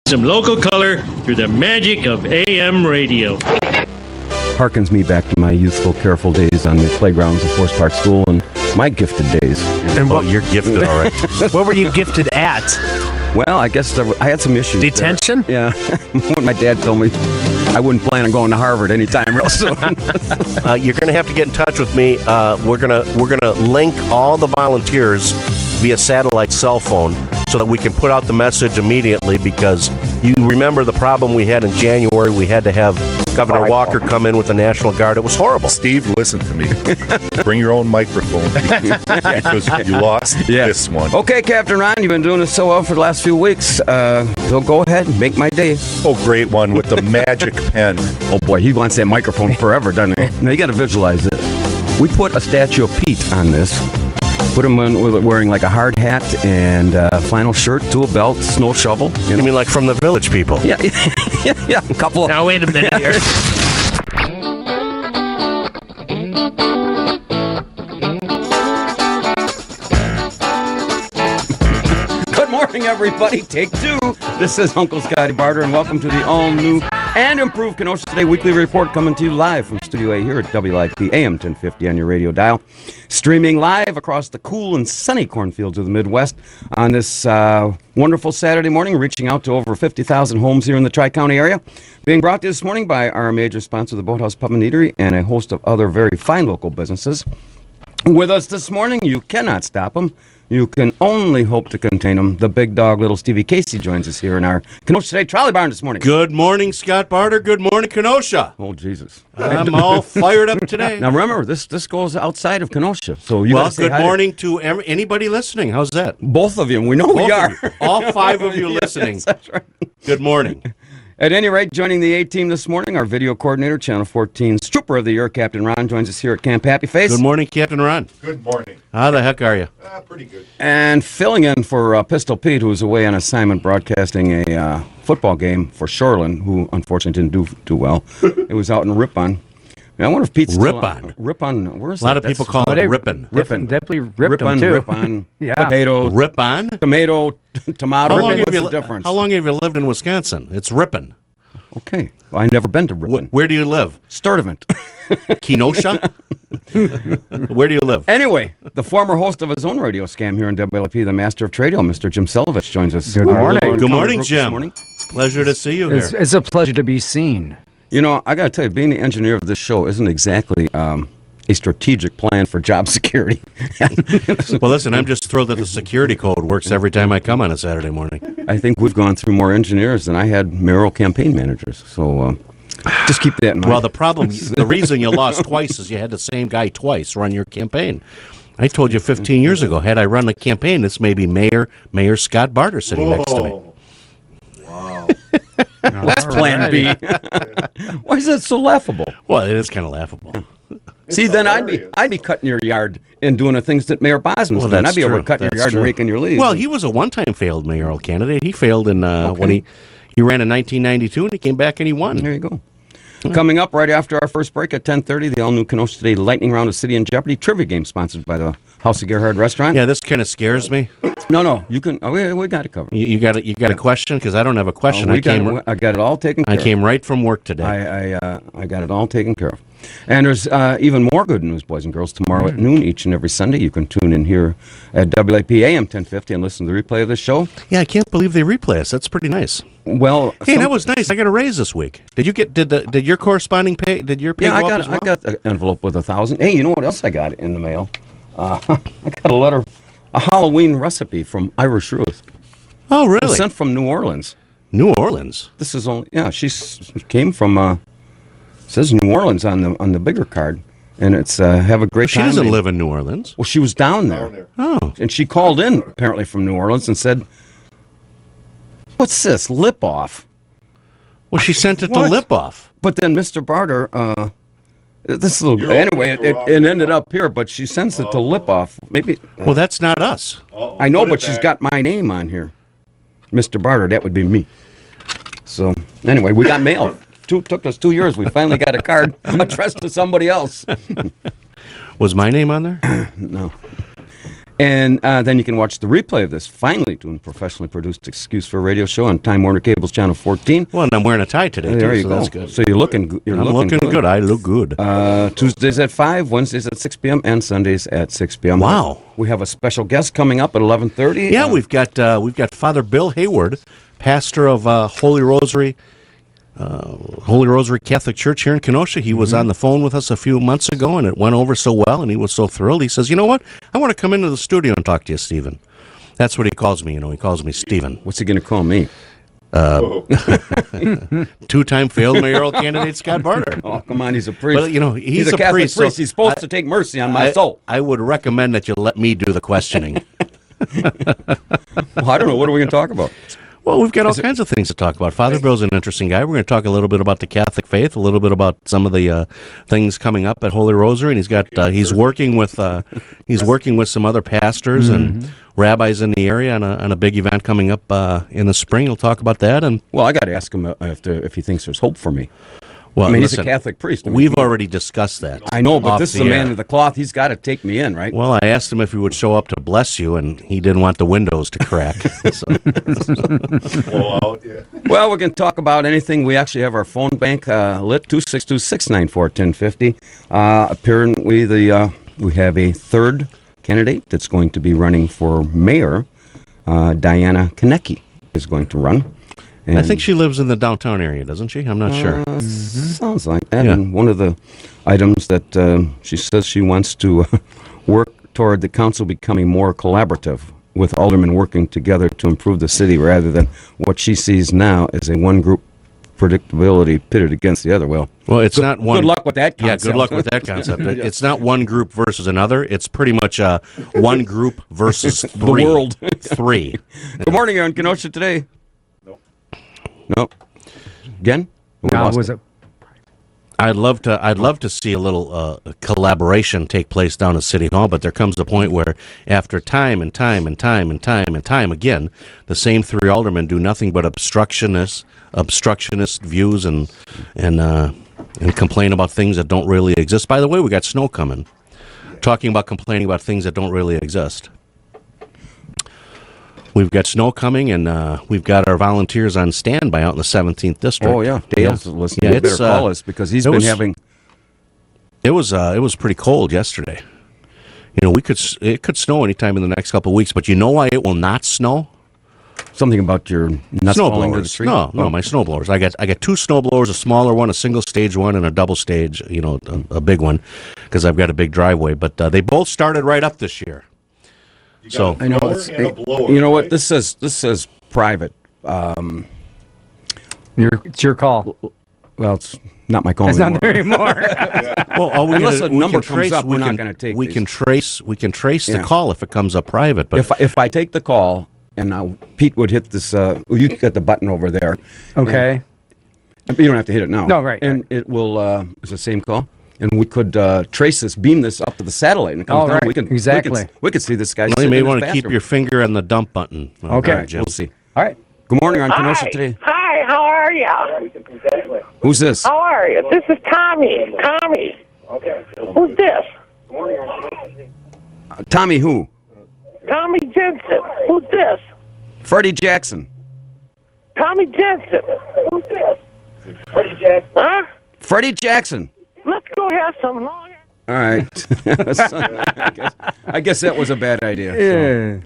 Some local color through the magic of AM radio. Harkens me back to my youthful, careful days on the playgrounds of Forest Park School and my gifted days. And what you're gifted, all right. What were you gifted at? Well, I guess I had some issues. Detention? There. Yeah. When my dad told me I wouldn't plan on going to Harvard anytime real soon. You're going to have to get in touch with me. We're gonna link all the volunteers via satellite cell phone so that we can put out the message immediately, because you remember the problem we had in January. We had to have Governor Walker come in with the National Guard. It was horrible. Steve, listen to me. Bring your own microphone because you lost this one. Okay, Captain Ron, you've been doing this so well for the last few weeks. So go ahead and make my day. Oh, great one with the magic pen. Oh, boy, he wants that microphone forever, doesn't he? Now, you got to visualize this. We put a statue of Pete on this. Put him on wearing like a hard hat and flannel shirt, tool belt, snow shovel. You mean like from the Village People? Yeah, yeah, a couple. Now, wait a minute here. Good morning, everybody. Take two. This is Uncle Scotty Barter, and welcome to the all-new and improved Kenosha Today weekly report, coming to you live from Studio A here at WIP AM 1050 on your radio dial. Streaming live across the cool and sunny cornfields of the Midwest on this wonderful Saturday morning, reaching out to over 50,000 homes here in the Tri-County area. Being brought to you this morning by our major sponsor, the Boathouse Pub and Eatery, and a host of other very fine local businesses. With us this morning, you cannot stop them. You can only hope to contain them. The big dog, little Stevie Casey, joins us here in our Kenosha Today Trolley Barn this morning. Good morning, Scott Barter. Good morning, Kenosha. Oh, Jesus. I'm all fired up today. Now, remember, this goes outside of Kenosha. So you well, good morning to anybody listening. How's that? Both of you. We know we are. All five of you listening. Yes, that's right. Good morning. At any rate, joining the A-Team this morning, our video coordinator, Channel 14's Trooper of the Year, Captain Ron, joins us here at Camp Happy Face. Good morning, Captain Ron. Good morning. How the heck are you? Pretty good. And filling in for Pistol Pete, who was away on assignment broadcasting a football game for Shoreland, who unfortunately didn't do too well. It was out in Ripon. I wonder if Pete's Ripon. Ripon. Where's a lot of people call it Ripon. Ripon. Definitely Ripon, too. Ripon. Yeah. Potato. Ripon? Tomato. What's the difference? How long have you lived in Wisconsin? It's Ripon. Okay. Well, I've never been to Ripon. Where do you live? Sturtevant. Kenosha? Where do you live? Anyway, the former host of his own radio scam here in WLP, the master of radio, Mr. Jim Selvich, joins us. Good morning. Good morning, Jim. Pleasure to see you here. It's a pleasure to be seen. You know, I got to tell you, being the engineer of this show isn't exactly a strategic plan for job security. Well, listen, I'm just thrilled that the security code works every time I come on a Saturday morning. I think we've gone through more engineers than I had mayoral campaign managers. So just keep that in mind. Well, the reason you lost twice is you had the same guy twice run your campaign. I told you 15 years ago, had I run the campaign, this may be Mayor Scott Barter sitting next to me. Wow. That's Plan B. Why is that so laughable? Well, it is kind of laughable. See, then I'd be cutting your yard and doing the things that Mayor Bosman's done. I'd be over cutting your yard and raking your leaves. Well, he was a one-time failed mayoral candidate. He failed in when he ran in 1992, and he came back and he won. There you go. Coming up right after our first break at 10:30, the all-new Kenosha Today Lightning Round of City in Jeopardy trivia game sponsored by the House of Gerhard Restaurant. Yeah, this kind of scares me. No, you can. We got it covered. You got a question? Because I don't have a question. I got it all taken care of. I came right from work today. I got it all taken care of. And there's even more good news, boys and girls. Tomorrow at noon, each and every Sunday, you can tune in here at WIP AM 1050 and listen to the replay of this show. Yeah, I can't believe they replay us. That's pretty nice. Well, hey, that was nice. I got a raise this week. Did you get? Did your corresponding pay? Did your pay? Yeah, go up as well? I got an envelope with $1,000. Hey, you know what else I got in the mail? I got a letter, a Halloween recipe from Irish Ruth. Oh, really? Sent from New Orleans. New Orleans. This is only she came from. Says New Orleans on the bigger card, and it's have a great time. She doesn't live in New Orleans. Well, she was down there. Oh, and she called in apparently from New Orleans and said, "What's this lip off?" Well, she sent it to lip off. But then Mr. Barter, this little anyway, it ended up here. But she sends it to lip off. Maybe. Well, that's not us. I know, but she's got my name on here, Mr. Barter. That would be me. So anyway, we got mail. Took us 2 years. We finally got a card addressed to somebody else. Was my name on there? No. And then you can watch the replay of this finely tuned, professionally produced Excuse for a Radio show on Time Warner Cable's Channel 14. Well, and I'm wearing a tie today, There too, you so go. that's good. So you're looking good. I look good. Tuesdays at 5, Wednesdays at 6 p.m., and Sundays at 6 p.m. Wow. We have a special guest coming up at 11:30. Yeah, we've got Father Bill Hayward, pastor of Holy Rosary Catholic Church here in Kenosha. He was on the phone with us a few months ago, and it went over so well, and he was so thrilled. He says, "You know what? I want to come into the studio and talk to you, Stephen." That's what he calls me. He calls me Stephen. What's he going to call me? Two-time failed mayoral candidate Scott Barter. Oh, come on, he's a priest. Well, he's a Catholic priest. so He's supposed to take mercy on my soul. I would recommend that you let me do the questioning. Well, I don't know. What are we going to talk about? Well, we've got all kinds of things to talk about. Father Bill's an interesting guy. We're going to talk a little bit about the Catholic faith, a little bit about some of the things coming up at Holy Rosary, and he's working with some other pastors and rabbis in the area on a big event coming up in the spring. He'll talk about that. And well, I got to ask him if he thinks there's hope for me. well, I mean, listen, he's a Catholic priest. I mean, we've already discussed that. I know, but off this is the a man air. of the cloth. He's got to take me in, right? Well, I asked him if he would show up to bless you, and he didn't want the windows to crack. So. Blow out, yeah. Well, we're going to talk about anything. We actually have our phone bank lit, 262-694-1050. Apparently, we have a third candidate that's going to be running for mayor. Diana Konecki is going to run. And I think she lives in the downtown area, doesn't she? I'm not sure. Sounds like that. Yeah. And one of the items that she says she wants to work toward the council becoming more collaborative, with aldermen working together to improve the city rather than what she sees now as a one-group predictability pitted against the other. Well, It's not one. Good luck with that concept. Yeah, good luck with that concept. It's not one group versus another. It's pretty much one group versus three. The world. Three. Good morning, you're on Kenosha today. Nope. Again? We Now, lost was it. it? I'd love to see a little collaboration take place down at City Hall, but there comes a point where, after time and time again, the same three aldermen do nothing but obstructionist views and complain about things that don't really exist. By the way, we got snow coming. Talking about complaining about things that don't really exist. We've got snow coming, and we've got our volunteers on standby out in the 17th district. Oh, yeah. Dale's listening. Yeah, You better call us because he's been having... It was pretty cold yesterday. It could snow anytime in the next couple of weeks, but you know why it will not snow? Something about your nuts Snow falling to the blowers. tree? No, my snow blowers. I got two snow blowers, a smaller one, a single stage one, and a double stage. A big one, because I've got a big driveway. But they both started right up this year. So I know. You know what? This says private. It's your call. Well, it's not my call It's anymore. not there anymore. well, all Unless a we number can comes trace, up, we're we not can- gonna take We these. can trace Yeah. the call if it comes up private. But If I take the call and now Pete would hit this, you got the button over there. Okay. You don't have to hit it now. No, right, And it will. It's the same call, and we could trace this, beam this up to the satellite, and it comes Oh, down. right, exactly. We could see this guy. you sitting may in his want to keep bathroom. your finger on the dump button. Okay. All right, Jim. we'll see. All right. Good morning, on Kenosha Hi. today. Hi, how are you? Who's this? How are you? This is Tommy. Tommy. Okay. Who's this? Tommy who? Tommy Jensen. Who's this? Freddie Jackson. Tommy Jensen. Who's this? Freddie Jackson. Huh? Freddie Jackson. Let's go have some long. All right. I guess that was a bad idea. so. Yeah.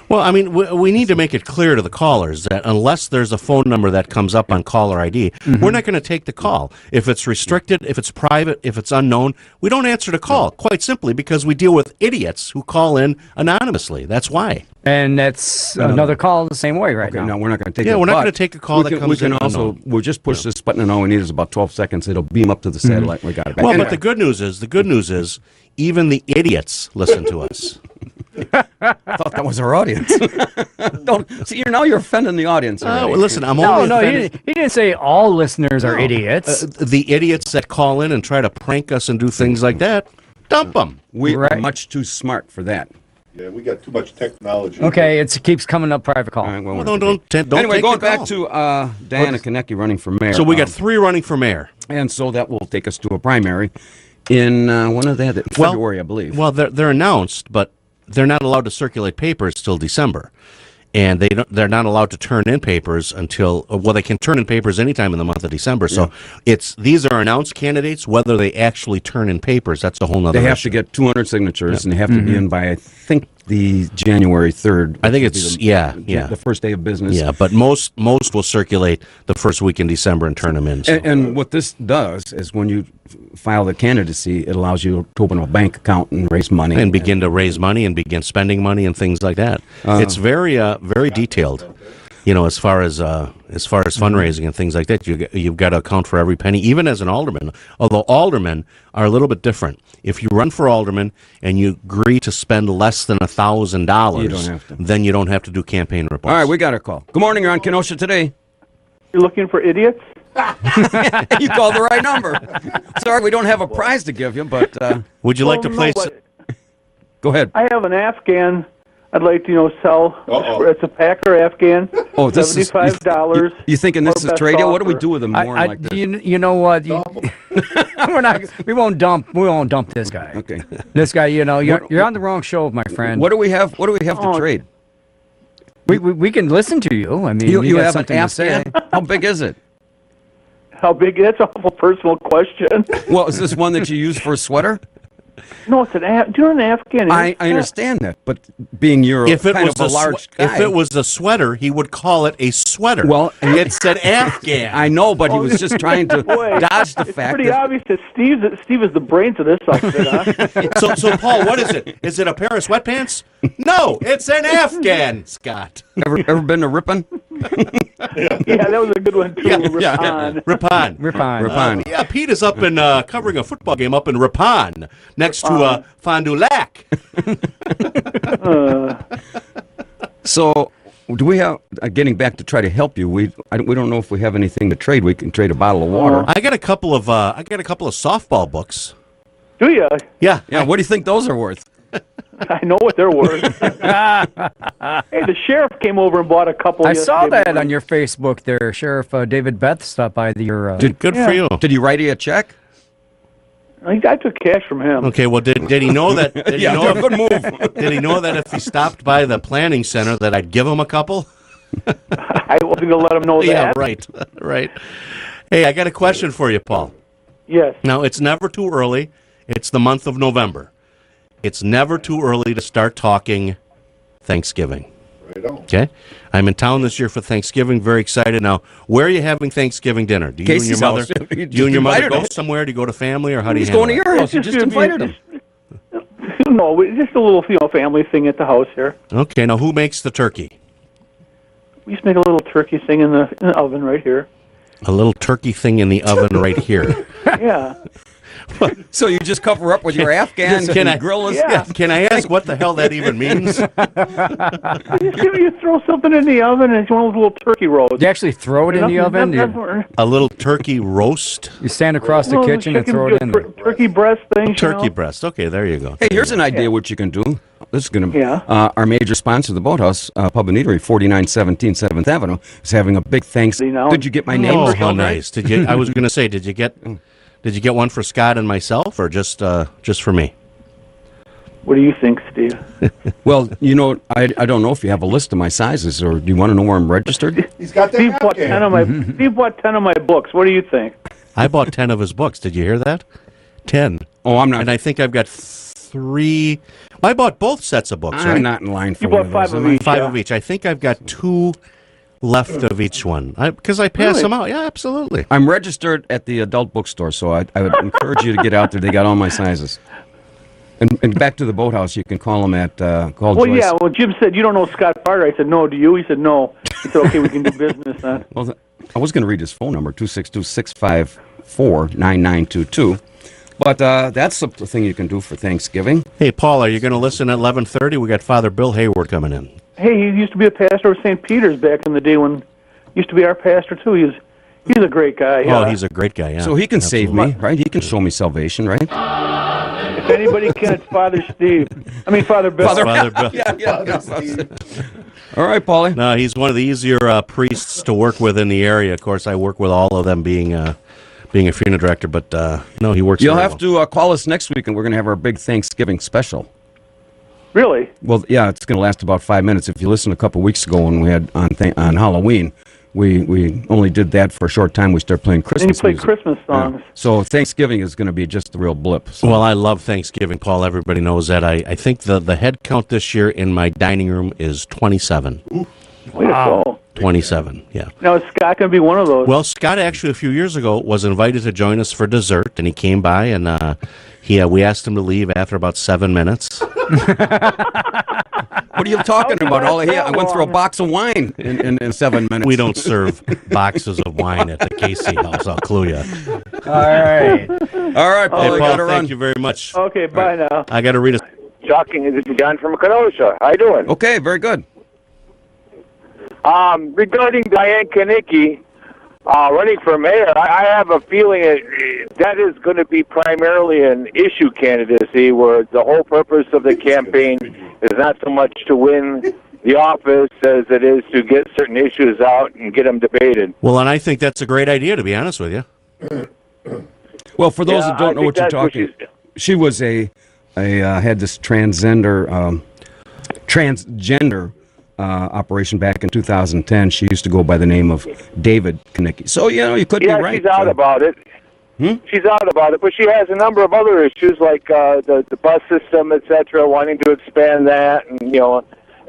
Well, I mean, we need to make it clear to the callers that unless there's a phone number that comes up on caller ID, we're not going to take the call. If it's restricted, if it's private, if it's unknown, we don't answer the call, quite simply because we deal with idiots who call in anonymously. That's why. And that's another call the same way right Okay, now. no, we're not going to take Yeah, it. we're not but gonna take a call we that can, comes we can in also, unknown. we'll just push this button, and all we need is about 12 seconds. It'll beam up to the satellite, and we got it back. Well, Anyway. but the good news is, even the idiots listen to us. I thought that was our audience. Don't see. You're offending the audience. Well, already. listen, I'm No, only no, offended- he didn't say all listeners are idiots. the idiots that call in and try to prank us and do things like that, dump them. We are Right. much too smart for that. Yeah, we got too much technology. Okay, it keeps coming up private call. All right, well, Well, we're- don't anyway, take going the back call. to Diana Konecki running for mayor. So we got 3 running for mayor. and so that will take us to a primary in when are they? February, I believe. Well, they're announced, but they're not allowed to circulate papers till December. And they're not allowed to turn in papers until, well, they can turn in papers anytime in the month of December. So these are announced candidates. Whether they actually turn in papers, that's a whole nother They have issue. to get 200 signatures, and they have to be in by, I think, the January 3rd. I think which it's, would be yeah. the first day of business. Yeah, but most will circulate the first week in December and turn them in. So. And what this does is when you file the candidacy, it allows you to open a bank account and raise money. And begin to raise money and begin spending money and things like that. It's very detailed, as far as fundraising and things like that. You've got to account for every penny, even as an alderman. Although aldermen are a little bit different. If you run for alderman and you agree to spend less than $1,000, then you don't have to do campaign reports. All right, we got a call. Good morning, you're on Kenosha Today. You're looking for idiots? You called the right number. Sorry, we don't have a prize to give you, but would you like to place? Go ahead. I have an Afghan I'd like to, sell. It's a Packer Afghan. Oh, this is $75. You thinking this is best trade deal? What do we offer. do with them more like this? You know what? We won't dump this guy. Okay. This guy, you're on the wrong show, my friend. What do we have? What do we have to trade? We can listen to you. I mean, You got have an something to say. Afghan? How big is it? How big? That's an awful personal question. Well, is this one that you use for a sweater? No, it's an do you know an Afghan? I understand that, but being you're If it kind was of a large guy. if it was a sweater, he would call it a sweater. Well, it said Afghan. I know, but he was just trying to dodge the It's fact pretty obvious that Steve is the brains of this outfit, huh? So Paul, what is it? Is it a pair of sweatpants? No, it's an Afghan, Scott. Ever been to Ripon? Yeah, that was a good one too. Ripon. Yeah, Pete is up in covering a football game up in Ripon next to Fond du Lac. So, do we have? Getting back to try to help you, we don't know if we have anything to trade. We can trade a bottle of water. I got a couple of softball books. Do you? Yeah. What do you think those are worth? I know what they're worth. Hey, the sheriff came over and bought a couple. I saw yesterday that morning. on your Facebook there. Sheriff David Beth stopped by your... Good for you. Did he write you a check? I took cash from him. Okay, well, did he know that? Did he know good move. Did he know that if he stopped by the planning center that I'd give him a couple? I wasn't going to let him know that. Yeah, right. Hey, I got a question for you, Paul. Yes. Now, it's never too early. It's the month of November. It's never too early to start talking Thanksgiving. Right on. Okay? I'm in town this year for Thanksgiving. Very excited. Now, where are you having Thanksgiving dinner? Do you Casey's and your house. mother? You Do you and your just mother invited go him. somewhere? Do you go to family, or how do you He's handle going to it? your house. You just invited him. No, just a little, family thing at the house here. Okay, now who makes the turkey? We just make a little turkey thing in the oven right here. A little turkey thing in the oven right here. Yeah. So you just cover up with your Afghan Can I- grill? Yeah. Can I ask what the hell that even means? You throw something in the oven and it's one of those little turkey rolls. Do you actually throw it in the oven? A little turkey roast? You stand across the kitchen and throw it in there. Turkey breast thing. Turkey breast. Okay, there you go. Hey, here's an idea what you can do. This is going to Yeah. our major sponsor, the Boathouse Pub and Eatery, 4917 7th Avenue, is having a big thanks. See, now- Did you get my name? Oh, how spelled right? nice! Did you? I was going to say, did you get one for Scott and myself, or just for me? What do you think, Steve? Well, I don't know if you have a list of my sizes, or do you want to know where I'm registered? He's got that Steve bought Afghan. 10 of my. Steve bought 10 of my books. What do you think? I bought 10 of his books. Did you hear that? 10. Oh, I'm not. And I think I've got 3. Well, I bought both sets of books. I'm right? not in line for You one bought of those. 5 of am I? each. 5 Yeah. of each. I think I've got 2 left of each one. Because I pass Really? them out. Yeah, absolutely. I'm registered at the adult bookstore, so I would encourage you to get out there. They got all my sizes. And back to the Boathouse, you can call them at call Well, Joyce. yeah. Well, Jim said, you don't know Scott Barter. I said, no, do you? He said, no. He said, okay, we can do business then. Well, I was going to read his phone number, 262-654-9922. But that's the thing you can do for Thanksgiving. Hey, Paul, are you going to listen at 11:30? We got Father Bill Hayward coming in. Hey, he used to be a pastor of St. Peter's back in the day when he used to be our pastor, too. He's a great guy. Oh, he's a great guy, yeah. So he can save me, right? He can show me salvation, right? If anybody can, it's Father Steve. I mean, Father Bill. Father Bill. All right, Paulie. No, he's one of the easier priests to work with in the area. Of course, I work with all of them being a funeral director, but no, he works You'll very have to call us next week, and we're going to have our big Thanksgiving special. Really? Well, yeah, it's going to last about 5 minutes. If you listen a couple weeks ago when we had on Halloween, we only did that for a short time. We started playing Christmas And you play music. Christmas songs. Yeah. So Thanksgiving is going to be just a real blip. So. Well, I love Thanksgiving, Paul. Everybody knows that. I think the head count this year in my dining room is 27. Way to go. 27, yeah. Now, is Scott going to be one of those? Well, Scott actually a few years ago was invited to join us for dessert, and he came by, and we asked him to leave after about 7 minutes. What are you talking about? I went through a box of wine in 7 minutes. We don't serve boxes of wine at the Casey house, I'll clue you. All right. All right, Paul, Hey, you Paul, got to run. thank you very much. Okay, bye now. I got to read a... Shocking. This is John from Kenosha. How you doing? Okay, very good. Regarding Diane Kanicki running for mayor, I have a feeling that is going to be primarily an issue candidacy where the whole purpose of the campaign is not so much to win the office as it is to get certain issues out and get them debated. Well, and I think that's a great idea, to be honest with you. Well, for those that I don't know think what you're that's what talking, she was had this transgender operation back in 2010. She used to go by the name of David Kanicki. So, you could be right. She's out about it. She's out about it, but she has a number of other issues like the bus system, etc., wanting to expand that, and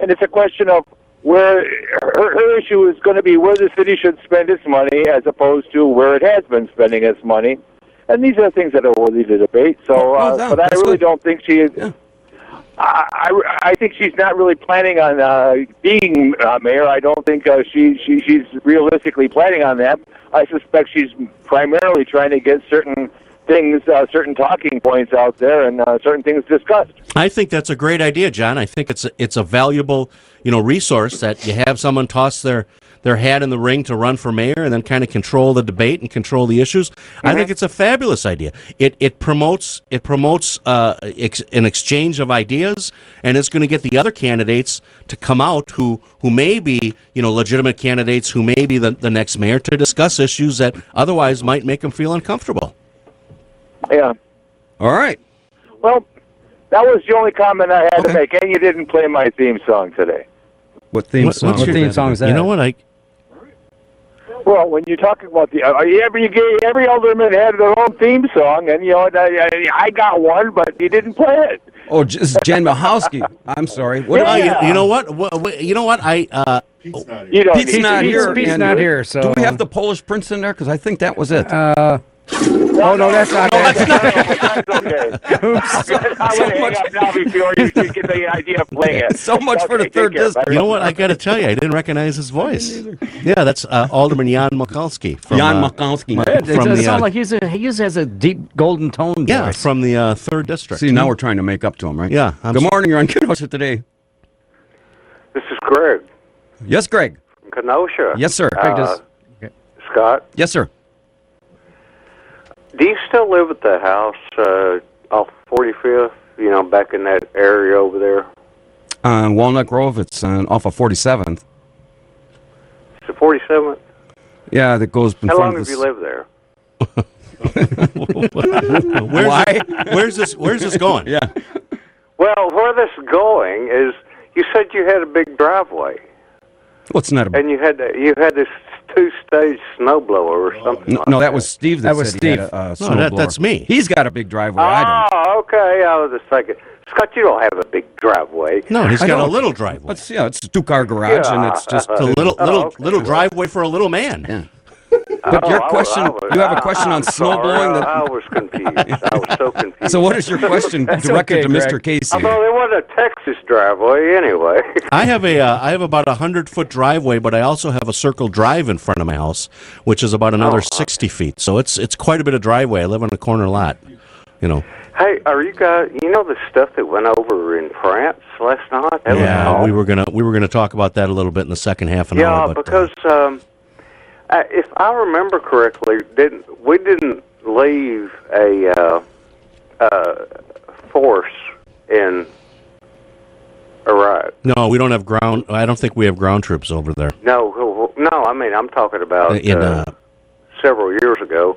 and it's a question of where her issue is going to be where the city should spend its money as opposed to where it has been spending its money, and these are things that are worthy to debate. So, but I really don't think she is. Yeah. I think she's not really planning on being mayor. I don't think she's realistically planning on that. I suspect she's primarily trying to get certain things, certain talking points out there, and certain things discussed. I think that's a great idea, John. I think it's a valuable resource that you have someone toss their hat in the ring to run for mayor and then kind of control the debate and control the issues. Mm-hmm. I think it's a fabulous idea. It promotes an exchange of ideas, and it's going to get the other candidates to come out who may be legitimate candidates, who may be the next mayor, to discuss issues that otherwise might make them feel uncomfortable. Yeah. All right. Well, that was the only comment I had to make, and you didn't play my theme song today. What theme song? What theme song is that? You know what, Well, when you're talking about every alderman had their own theme song, and I got one, but you didn't play it. Oh, just Jan Michalski. I'm sorry. What Yeah. You know what? You know what? Pete's not here. Pete's not here. So do we have the Polish prince in there? Because I think that was it. Oh, no, that's not That's okay. I would hang up now before you get the idea of playing it. So much for the Okay, third take care, district. You know what? I got to tell you, I didn't recognize his voice. Yeah, that's Alderman Jan Michalski. Jan Michalski. It from does the, sound like he has a deep golden tone. Yeah, voice. from the third district. See, now we're trying to make up to him, right? Yeah. Good morning. You're on Kenosha today. This is Greg Yes, Greg. from Kenosha. Yes, sir. Scott, Yes, sir. do you still live at the house off 45th, back in that area over there? Walnut Grove. It's off of 47th. It's the 47th? Yeah, that goes in How front long of have this. you lived there? Where's this going? Yeah. Well, where this is going is, you said you had a big driveway, What's not a... and you had this two-stage snowblower or something. No, that was Steve that was said he had Steve. a No, snowblower. that's me. He's got a big driveway. I don't. Oh, okay. I was just thinking, Scott, you don't have a big driveway. No, he's I got a don't. little driveway. It's a two-car garage, and it's just It's a little okay. driveway for a little man. Yeah. But your question, you have a question on snow blowing. I was confused. I was so confused. So what is your question directed okay, to Greg. Mr. Casey? Although there was a Texas driveway anyway. I have about 100-foot driveway, but I also have a circle drive in front of my house, which is about another 60 feet. So it's quite a bit of driveway. I live on a corner lot. Hey, are you guys? The stuff that went over in France last night? That was Yeah, awesome. we were gonna talk about that a little bit in the second half an hour. But, because if I remember correctly, we didn't leave a force in Iraq? no, we don't have ground. I don't think we have ground troops over there. No. I mean, I'm talking about In several years ago,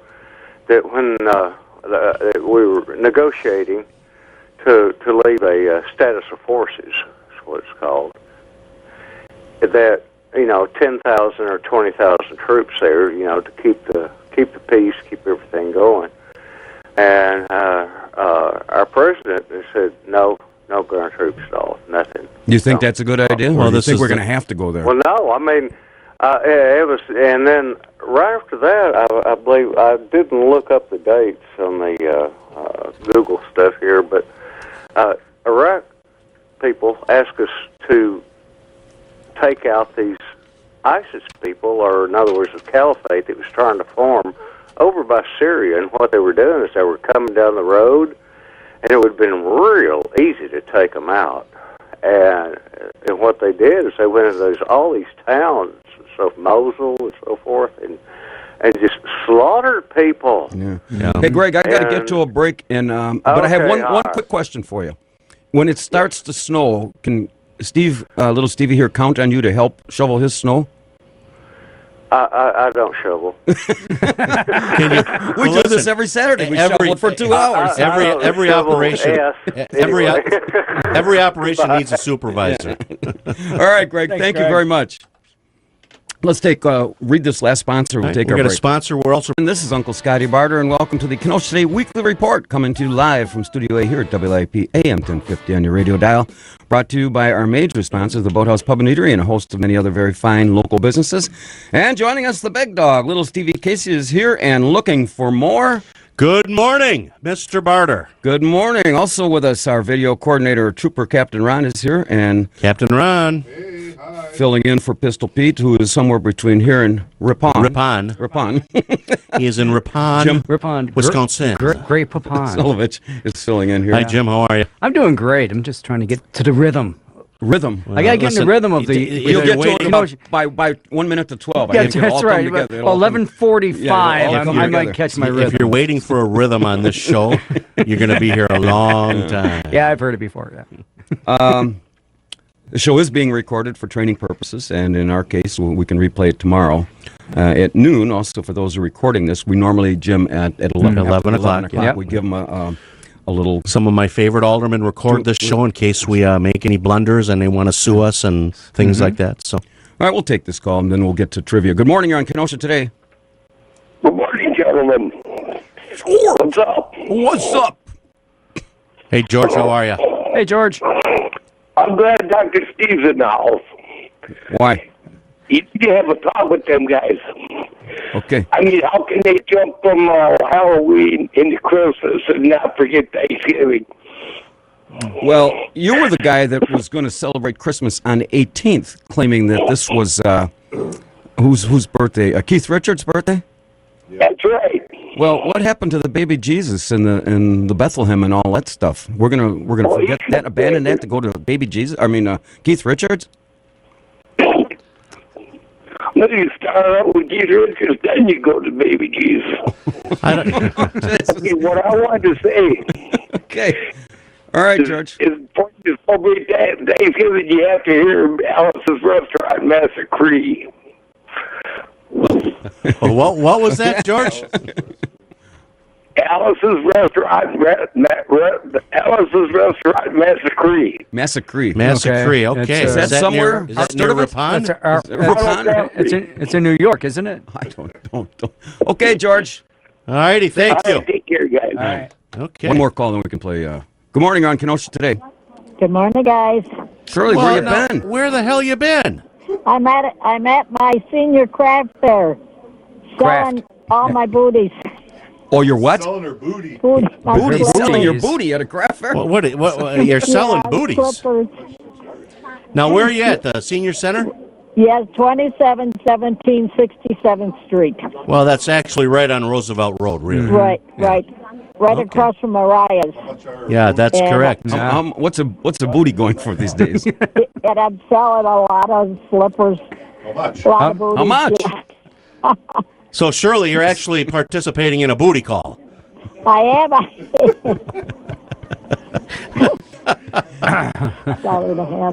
that when that we were negotiating to leave a status of forces. That's what it's called. That 10,000 or 20,000 troops there, to keep the peace, keep everything going. And our president has said no ground troops at all, nothing. You think that's a good idea? Well, or do you this think is we're going to have to go there? Well, no, I mean, it was, and then right after that, I believe I didn't look up the dates on the Google stuff here, but Iraq people asked us to take out these ISIS people, or in other words, the caliphate that was trying to form over by Syria. And what they were doing is they were coming down the road, and it would have been real easy to take them out. And what they did is they went into all these towns, so Mosul and so forth, and just slaughtered people. Yeah. Hey, Greg, I got to get to a break, and but I have one quick question for you. When it starts to snow, can little Stevie here, count on you to help shovel his snow? I don't shovel. We do this every Saturday. We shovel it for 2 hours. Every operation, Anyway. every operation needs a supervisor. All right, Greg. Thank you very much. Let's read this last sponsor. We'll take our break. We're going to sponsor. We're also. And this is Uncle Scotty Barter, and welcome to the Kenosha Today Weekly Report, coming to you live from Studio A here at WIP AM 1050 on your radio dial. Brought to you by our major sponsors, the Boathouse Pub and Eatery, and a host of many other very fine local businesses. And joining us, the big dog, little Stevie Casey, is here and looking for more. Good morning, Mr. Barter. Good morning. Also with us, our video coordinator, Trooper Captain Ron, is here, and Captain Ron. filling in for Pistol Pete, who is somewhere between here and Ripon. He is in Ripon, Wisconsin. Great Papon. Solovich is filling in here. Hi, Jim. How are you? I'm doing great. I'm just trying to get to the rhythm. Rhythm. I got to get in the rhythm of the... You'll get to it by 1 minute to 12. Yeah, that's right. 11:45, I might catch my rhythm. If you're waiting for a rhythm on this show, you're going to be here a long time. Yeah, I've heard it before. Yeah. The show is being recorded for training purposes, and in our case, we can replay it tomorrow at noon. Also, for those who are recording this, we normally, Jim, at 11 o'clock. Yep. We give them a little... Some of my favorite aldermen record this show in case we make any blunders and they want to sue us and things like that. So, all right, we'll take this call, and then we'll get to trivia. Good morning. You're on Kenosha Today. Good morning, gentlemen. What's up? What's up? hey, George, how are you? Hey, George. I'm glad Dr. Steve's in the house. Why? You need to have a talk with them guys. Okay. I mean, how can they jump from Halloween into Christmas and not forget Thanksgiving? Well, you were the guy that was going to celebrate Christmas on the 18th, claiming that this was whose birthday? Keith Richards' birthday? That's right. Well, what happened to the baby Jesus and the Bethlehem and all that stuff? We're gonna forget that, abandon that to go to baby Jesus. I mean, Keith Richards. No, you start out with Keith Richards, then you go to baby Jesus. Okay, what I wanted to say. Okay. All right, George. Is probably Thanksgiving. You have to hear Alice's Restaurant Massacre. What was that, George? Alice's Restaurant Massacre. Massacre. Okay. Is that somewhere? Is that near Ripon? It's in New York, isn't it? I don't. Okay, George. All righty. Thank you. Take care, guys. All right. Okay. One more call, then we can play. Good morning on Kenosha Today. Good morning, guys. Shirley, where you been? Where the hell you been? I'm at my senior craft fair, selling all my booties. Oh, your what? Selling her booty. Booty, selling your booty at a craft fair? What you're selling booties? Slippers. Now, where are you at? The senior center? Yes, 2717 67th Street. Well, that's actually right on Roosevelt Road, really. Right. Right across from Mariah's. Yeah, that's correct. What's a booty going for these days? And I'm selling a lot of slippers. How much? A lot of booties. How much? Yeah. So, Shirley, you're actually participating in a booty call. I am.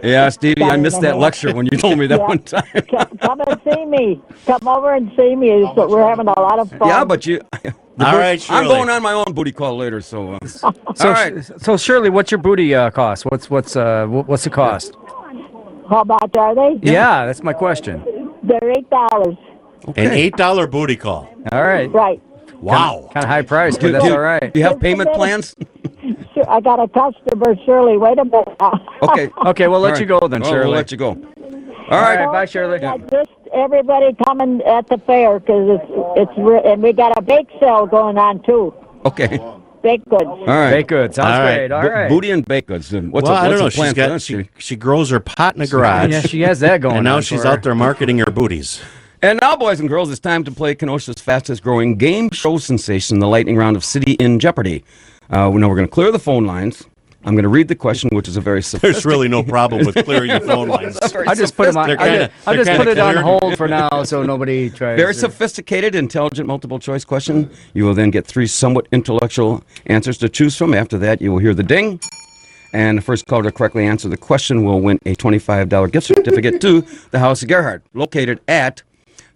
Yeah, Stevie, I missed that lecture when you told me that one time. Come and see me. Come over and see me. We're having a lot of fun. Yeah, but All right, Shirley. I'm going on my own booty call later. So, So, all right. so Shirley, what's your booty cost? What's the cost? How much are they? Yeah, that's my question. They're $8. An $8 booty call. All right. Right. Wow. Kind of high price, but that's all right. Do you have payment plans? Sure, I got a customer, Shirley. Wait a minute. Okay. Okay, we'll let All you right. go then, Well, Shirley. We'll let you go. All All right. right, bye, Shirley. I just everybody coming at the fair because and we got a bake sale going on too. Okay. Baked goods. All right. Baked goods. Sounds All right. great. All right. Booty and baked goods. What's Well, a, I don't know. what's the plan for that? She grows her pot in a garage. Yeah, she has that going And now on she's for her. out there marketing her booties. And now, boys and girls, it's time to play Kenosha's fastest-growing game show sensation, the lightning round of City in Jeopardy. We're going to clear the phone lines. I'm going to read the question, which is a very sophisticated... There's really no problem with clearing the phone lines. I just put them on. I just put it on cleared. hold for now, so nobody tries. Very sophisticated, intelligent multiple-choice question. You will then get 3 somewhat intellectual answers to choose from. After that, you will hear the ding. And the first caller to correctly answer the question will win a $25 gift certificate to the House of Gerhardt, located at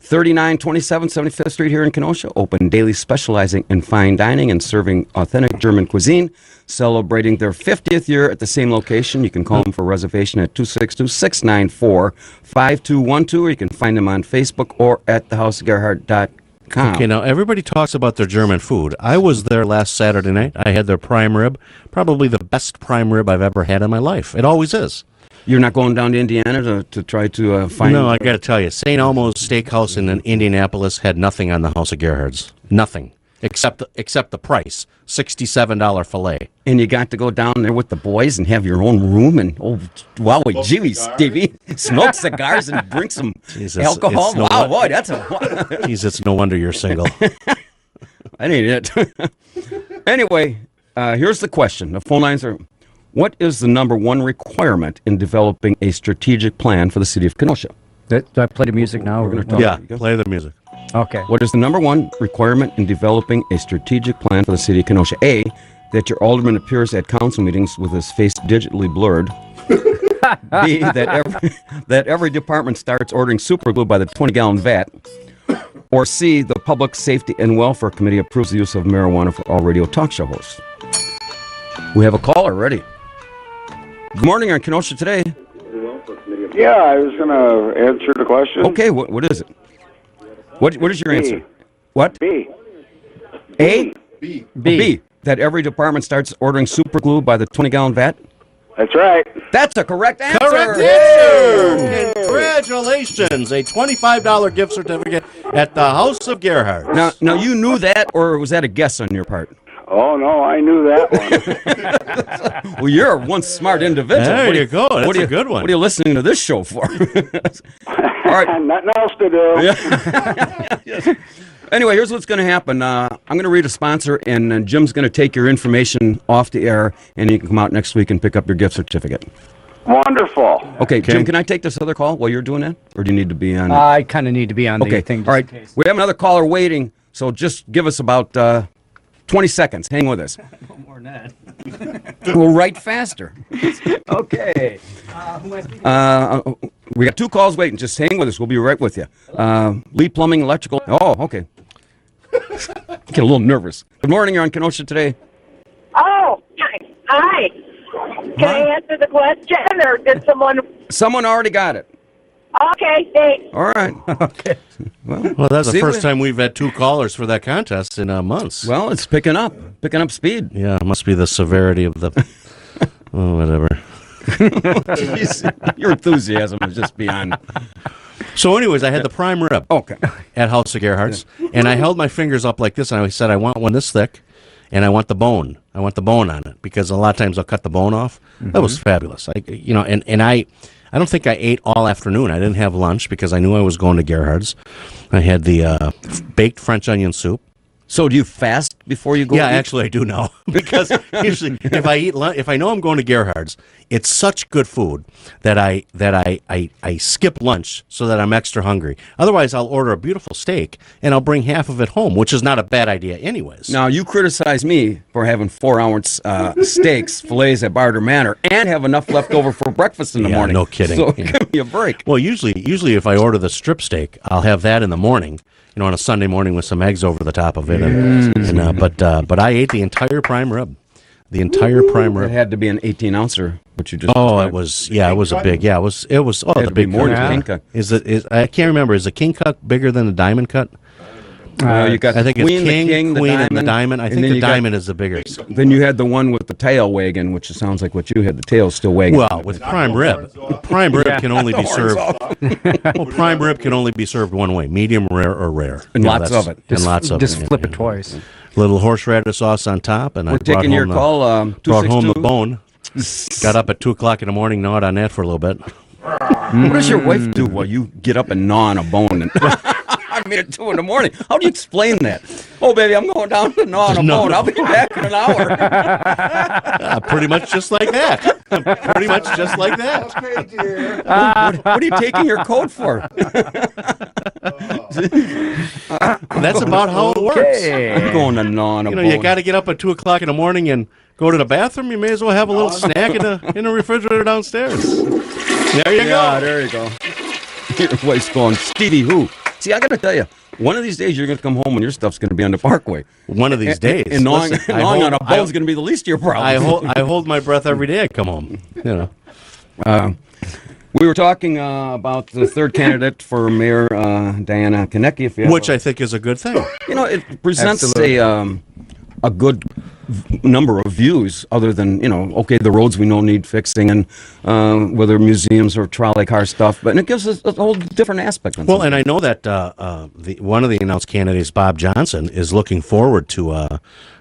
3927 75th Street here in Kenosha. Open daily, specializing in fine dining and serving authentic German cuisine. Celebrating their 50th year at the same location. You can call them for reservation at 262-694-5212, or you can find them on Facebook or at thehouseofgerhardt.com. Okay, now everybody talks about their German food. I was there last Saturday night. I had their prime rib, probably the best prime rib I've ever had in my life. It always is. You're not going down to Indiana to try to find... No, I got to tell you, St. Elmo's Steakhouse in Indianapolis had nothing on the House of Gerhardt's. Nothing. Except the price. $67 filet. And you got to go down there with the boys and have your own room and, oh, wow, gee, Stevie, smoke cigars and drink some alcohol. Wow, boy, that's a... Jeez, it's no wonder you're single. That ain't it. Anyway, here's the question. The phone lines are... What is the #1 requirement in developing a strategic plan for the city of Kenosha? Do I play the music now? We're going to talk. Yeah, play the music. Okay. What is the #1 requirement in developing a strategic plan for the city of Kenosha? A, that your alderman appears at council meetings with his face digitally blurred. B, that every department starts ordering super glue by the 20-gallon vat. Or C, the Public Safety and Welfare Committee approves the use of marijuana for all radio talk show hosts. We have a caller ready. Good morning on Kenosha Today. Yeah, I was going to answer the question. Okay, what is it? What is your answer? What? B. A? B. B. That every department starts ordering super glue by the 20-gallon vat? That's right. That's a correct answer. Correct answer! Congratulations! A $25 gift certificate at the House of Gerhardt. Now you knew that, or was that a guess on your part? Oh, no, I knew that one. Well, you're one smart individual. There you go. That's a good one. What are you listening to this show for? All right. Nothing else to do. Yes. Anyway, here's what's going to happen. I'm going to read a sponsor, and Jim's going to take your information off the air, and you can come out next week and pick up your gift certificate. Wonderful. Okay, Jim, can I take this other call while you're doing that? Or do you need to be on? I kind of need to be on the thing. All right. We have another caller waiting, so just give us about 20 seconds. Hang with us. No more than that. We'll write faster. Okay. We got 2 calls waiting. Just hang with us. We'll be right with you. Lee Plumbing, Electrical. Oh, okay. Get a little nervous. Good morning. You're on Kenosha Today. Oh, hi. Can I answer the question, or did someone... Someone already got it. Okay, thanks. All right. Okay. Well, that's the first time we've had 2 callers for that contest in months. Well, it's picking up speed. Yeah, it must be the severity of the... Oh, whatever. Jeez, your enthusiasm is just beyond... So anyways, I had the prime rib at House of Gerhardt's, and I held my fingers up like this, and I said, I want one this thick, and I want the bone. I want the bone on it, because a lot of times I'll cut the bone off. That was fabulous. I don't think I ate all afternoon. I didn't have lunch because I knew I was going to Gerhardt's. I had the baked French onion soup. So do you fast before you go? Yeah, eat? actually I do now, because usually if I eat lunch, if I know I'm going to Gerhardt's, it's such good food that I skip lunch so that I'm extra hungry. Otherwise, I'll order a beautiful steak and I'll bring half of it home, which is not a bad idea, anyways. Now you criticize me for having 4-ounce steaks, fillets at Barter Manor, and have enough left over for breakfast in the morning. No kidding. So give me a break. Well, usually if I order the strip steak, I'll have that in the morning. on a Sunday morning with some eggs over the top of it. But I ate the entire prime rib. The entire prime rib. It had to be an 18-ouncer, but you just. Oh, it was. Yeah, it was a big. Yeah, it was. Oh, the big more cut. than king cut. Is I can't remember. Is the king cut bigger than the diamond cut? You got I think queen, it's king, queen, the and the diamond. I think the diamond is the bigger. Then you had the one with the tail wagging, which sounds like what you had. The tail still wagging. Well, with prime rib, prime rib can only be served. Well, prime rib can only be served one way: medium rare or rare, and lots of it. And lots of it. Just flip it twice. Little horseradish sauce on top, and we're taking your call. Brought home the bone. Got up at 2:00 in the morning, gnawed on that for a little bit. What does your wife do while you get up and gnaw on a bone? I mean, at 2 in the morning. How do you explain that? Oh, baby, I'm going down to gnaw on a bone. I'll be back in an hour. Pretty much just like that. Pretty much just like that. Okay, dear. What are you taking your coat for? That's about how it works. I'm going to gnaw on a bone. You got to get up at 2:00 in the morning and go to the bathroom. You may as well have a little snack in the refrigerator downstairs. There you go. There you go. Your wife's going, Stevie who? See, I got to tell you, one of these days you're going to come home and your stuff's going to be on the Parkway. One of these days. And gnawing on a bone is going to be the least of your problems. I hold my breath every day I come home. We were talking about the third candidate for Mayor, Diana Konecki. Which I think is a good thing. It presents a good number of views other than, the roads we know need fixing and whether museums or trolley car stuff, but it gives us a whole different aspect. Well, and I know that one of the announced candidates, Bob Johnson, is looking forward to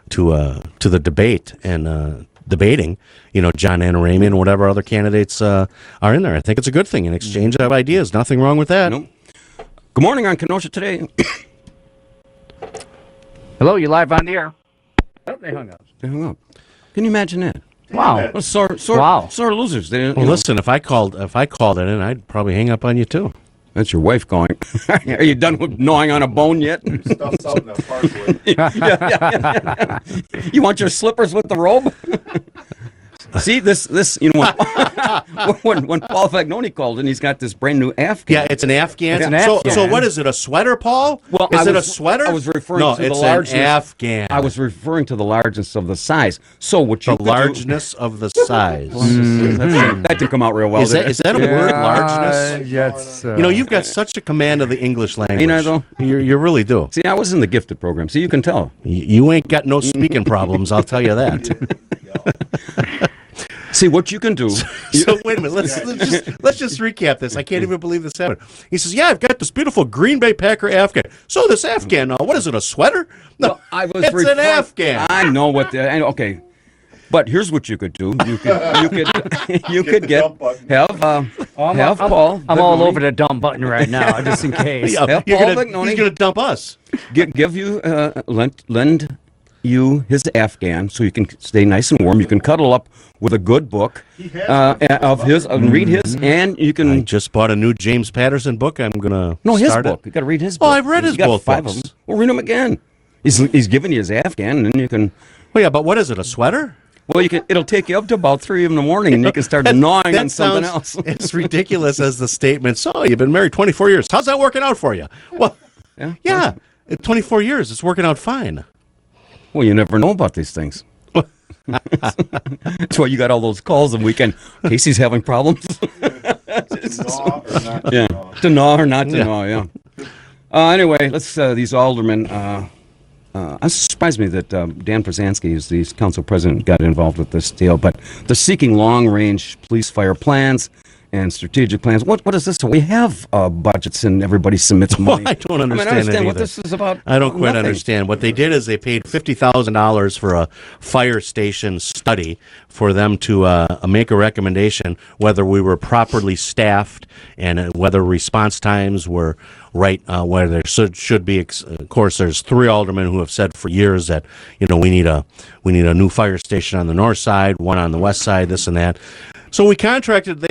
the debate and debating, John Anaramian and whatever other candidates are in there. I think it's a good thing, an exchange of ideas. Nothing wrong with that. Nope. Good morning on Kenosha Today. Hello, you live on the air. Oh, they hung up. Can you imagine that? Wow. Well, sore losers. Listen, if I called it in, I'd probably hang up on you too. That's your wife going. Are you done with gnawing on a bone yet? Stuff's out in the Parkway. You want your slippers with the robe? See, this when Paul Fagnoni called in, he's got this brand new Afghan. Yeah, it's an Afghan. Afghan. So what is it, a sweater, Paul? Well, is it a sweater? I was referring to the largeness. An Afghan. I was referring to the largeness of the size. So what you the largeness of the size. That didn't come out real well. Is that a word, largeness? Yes. You've got such a command of the English language. Ain't I, though? You really do. See, I was in the gifted program, so you can tell. You ain't got no speaking problems, I'll tell you that. See what you can do. So wait a minute. Let's just recap this. I can't even believe this happened. He says, "Yeah, I've got this beautiful Green Bay Packer Afghan. So this Afghan, what is it? A sweater? No, well, it's an Afghan. I know what. Okay, but here's what you could do. You could have Paul. I'm all over the dump button right now, just in case. Yeah, he's going to dump us. Give you lend you his Afghan so you can stay nice and warm. You can cuddle up with a good book of his and read his, and you can. I just bought a new James Patterson book. I'm gonna his book. You got to read his book. Oh, I've read his both five books. Of them. Well, read them again. He's giving you his Afghan, and then you can. Well, yeah, but what is it? A sweater? Well, it'll take you up to about 3 in the morning, and you can start gnawing on something else. It's ridiculous as the statement. So you've been married 24 years. How's that working out for you? Well, yeah, 24 years. It's working out fine. Well, you never know about these things. That's why you got all those calls the weekend. Casey's having problems. To gnaw or not to gnaw, yeah. Anyway, let's these aldermen. It surprised me that Dan Przanski, who's the council president, got involved with this deal. But they're seeking long-range police fire plans and strategic plans. What is this? We have budgets and everybody submits money. Well, I don't understand what this is about. I don't quite understand. What they did is they paid $50,000 for a fire station study for them to make a recommendation whether we were properly staffed and whether response times were right where there should be. Of course, there's 3 aldermen who have said for years that, we need a new fire station on the north side, one on the west side, this and that. So they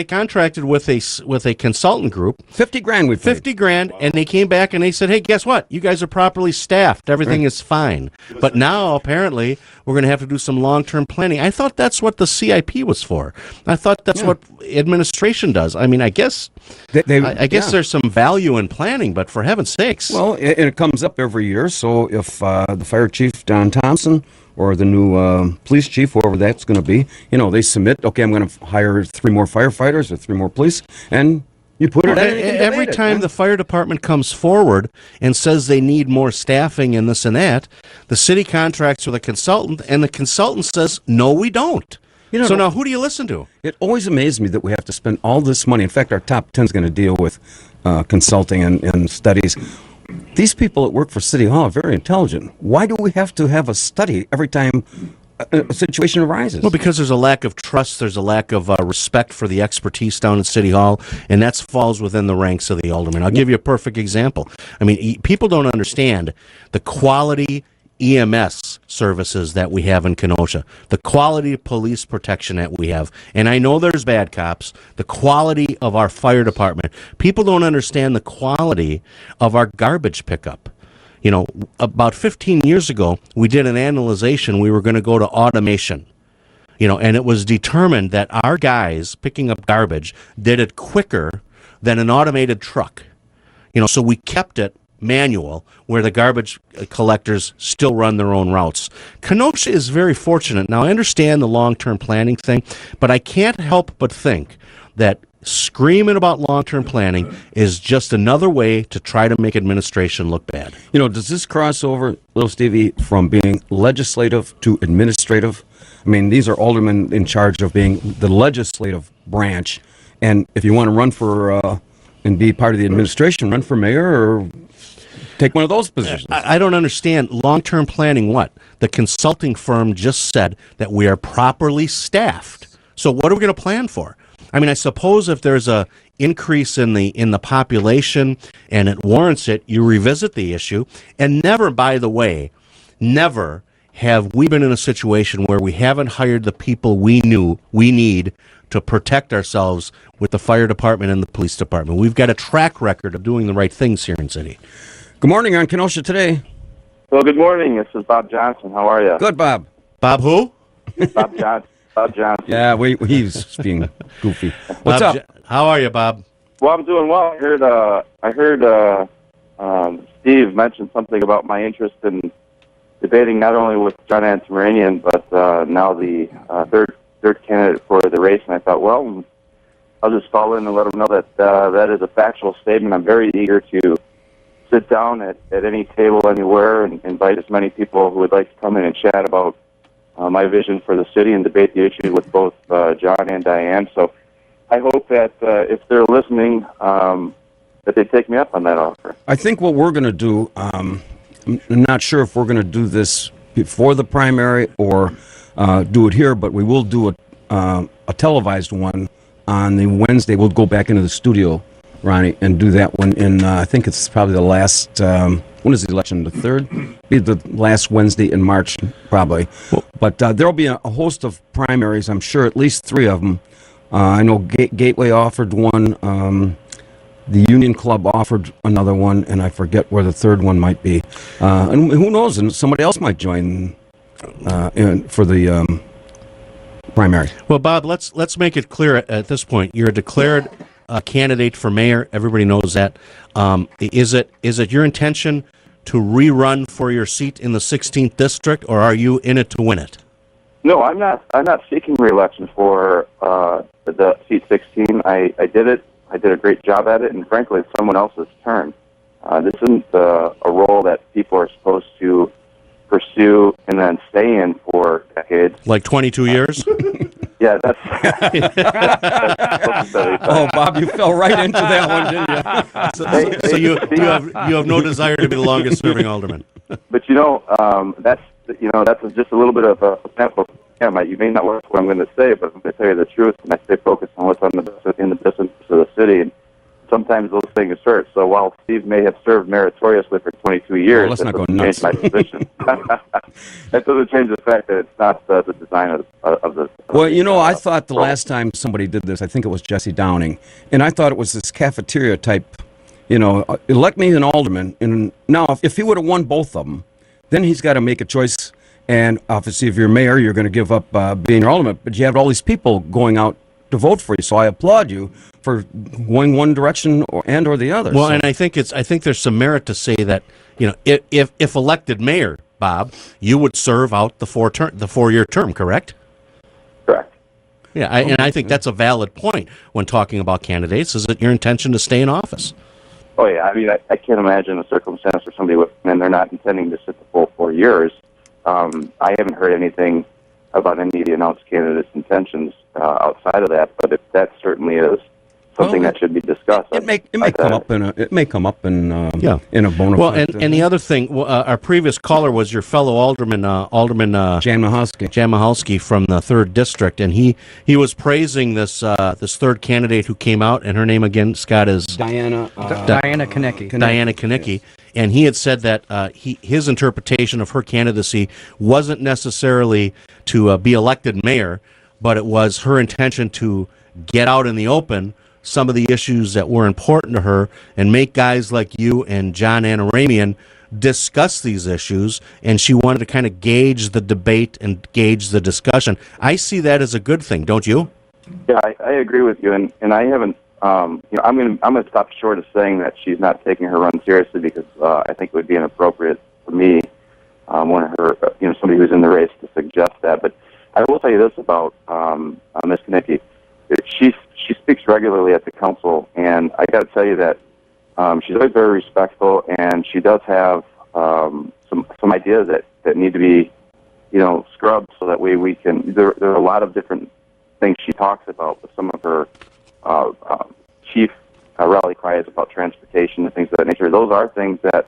contracted with a consultant group. 50 grand we paid. 50 grand, and they came back and they said, hey, guess what? You guys are properly staffed. Everything is fine. But now, apparently, we're going to have to do some long-term planning. I thought that's what the CIP was for. I thought that's what administration does. I mean, I guess there's some value in planning, but for heaven's sakes. Well, it comes up every year, so if the fire chief, Don Thompson, or the new police chief, whoever that's going to be, they submit, okay, I'm going to hire 3 more firefighters or 3 more police, and you put it in. Every time the fire department comes forward and says they need more staffing and this and that, the city contracts with a consultant, and the consultant says, no, we don't. So now who do you listen to? It always amazed me that we have to spend all this money. In fact, our top 10 is going to deal with consulting and studies. These people that work for City Hall are very intelligent. Why do we have to have a study every time a situation arises? Well, because there's a lack of trust, there's a lack of respect for the expertise down at City Hall, and that falls within the ranks of the aldermen. I'll give you a perfect example. I mean, people don't understand the quality EMS services that we have in Kenosha, the quality of police protection that we have, and I know there's bad cops, the quality of our fire department. People don't understand the quality of our garbage pickup. About 15 years ago, we did an analyzation. We were going to go to automation, and it was determined that our guys picking up garbage did it quicker than an automated truck. So we kept it manual, where the garbage collectors still run their own routes. Kenosha is very fortunate. Now, I understand the long-term planning thing, but I can't help but think that screaming about long-term planning is just another way to try to make administration look bad. Does this cross over, Little Stevie, from being legislative to administrative? I mean, these are aldermen in charge of being the legislative branch, and if you want to run for and be part of the administration, run for mayor or take one of those positions. I don't understand. Long-term planning what? The consulting firm just said that we are properly staffed. So what are we going to plan for? I mean, I suppose if there's a increase in the population and it warrants it, you revisit the issue. And never, by the way, never have we been in a situation where we haven't hired the people we knew we need to protect ourselves with the fire department and the police department. We've got a track record of doing the right things here in city. Good morning on Kenosha Today. Well, good morning. This is Bob Johnson. How are you? Good, Bob. Bob who? Bob Johnson. Yeah, he's being goofy. What's Bob, up? How are you, Bob? Well, I'm doing well. I heard Steve mention something about my interest in debating not only with John Antimaranian, but now the third candidate for the race. And I thought, well, I'll just call in and let him know that that is a factual statement. I'm very eager to sit down at any table anywhere and invite as many people who would like to come in and chat about my vision for the city and debate the issue with both John and Diane. So I hope that if they're listening, that they take me up on that offer. I think what we're going to do, I'm not sure if we're going to do this before the primary or do it here, but we will do a televised one on the Wednesday. We'll go back into the studio, Ronnie, and do that one in, I think it's probably the last, when is the election, the 3rd? Be the last Wednesday in March, probably. But there'll be a host of primaries, I'm sure, at least 3 of them. I know Gateway offered one, the Union Club offered another one, and I forget where the 3rd one might be. And who knows, and somebody else might join for the primary. Well, Bob, let's make it clear at this point. You're a declared candidate for mayor. Everybody knows that. Is it your intention to rerun for your seat in the 16th district, or are you in it to win it? No, I'm not. I'm not seeking re-election for the seat 16. I did it. I did a great job at it, and frankly, it's someone else's turn. This isn't a role that people are supposed to pursue and then stay in for decades. Like 22 years? Yeah, that's oh, Bob, you fell right into that one, didn't you? So you have no desire to be the longest serving alderman. But that's just a little bit of a sample. Yeah, you may not like what I'm going to say, but I'm going to tell you the truth, and I stay focused on what's in the best interest of the city. And sometimes those things hurt. So while Steve may have served meritoriously for 22 years, that doesn't change my position. That doesn't change the fact that it's not the design of the Well, you know, I thought the last time somebody did this, I think it was Jesse Downing, and I thought it was this cafeteria type, you know, elect me an alderman, and now if he would have won both of them, then he's got to make a choice, and obviously if you're mayor, you're going to give up being your alderman, but you have all these people going out to vote for you, so I applaud you for going one direction or the other. Well, and I think there's some merit to say that, you know, if elected mayor, Bob, you would serve out the 4-year term, correct? Correct. Yeah, and I think that's a valid point when talking about candidates. Is it your intention to stay in office? Oh yeah, I mean, I can't imagine a circumstance where somebody and they're not intending to sit the full 4 years. I haven't heard anything about any of the announced candidates' intentions outside of that, but if that certainly is something that should be discussed. It may come up in a bona fide. Well, and the other thing, our previous caller was your fellow Alderman Jan Mahalski from the 3rd District, and he was praising this third candidate who came out, and her name again, Scott, is Diana Konecki. Diana Konecki. And he had said that his interpretation of her candidacy wasn't necessarily to be elected mayor, but it was her intention to get out in the open some of the issues that were important to her and make guys like you and John Anaramian discuss these issues, and she wanted to kind of gauge the debate and gauge the discussion. I see that as a good thing, don't you? Yeah, I agree with you, and I haven't. I'm gonna stop short of saying that she's not taking her run seriously, because I think it would be inappropriate for me, one of her, somebody who's in the race, to suggest that. But I will tell you this about Ms. Konecki. She speaks regularly at the council, and I got to tell you that she's always very respectful, and she does have some ideas that need to be, scrubbed, so that way we can. There are a lot of different things she talks about, with some of her chief rally cries about transportation and things of that nature. Those are things that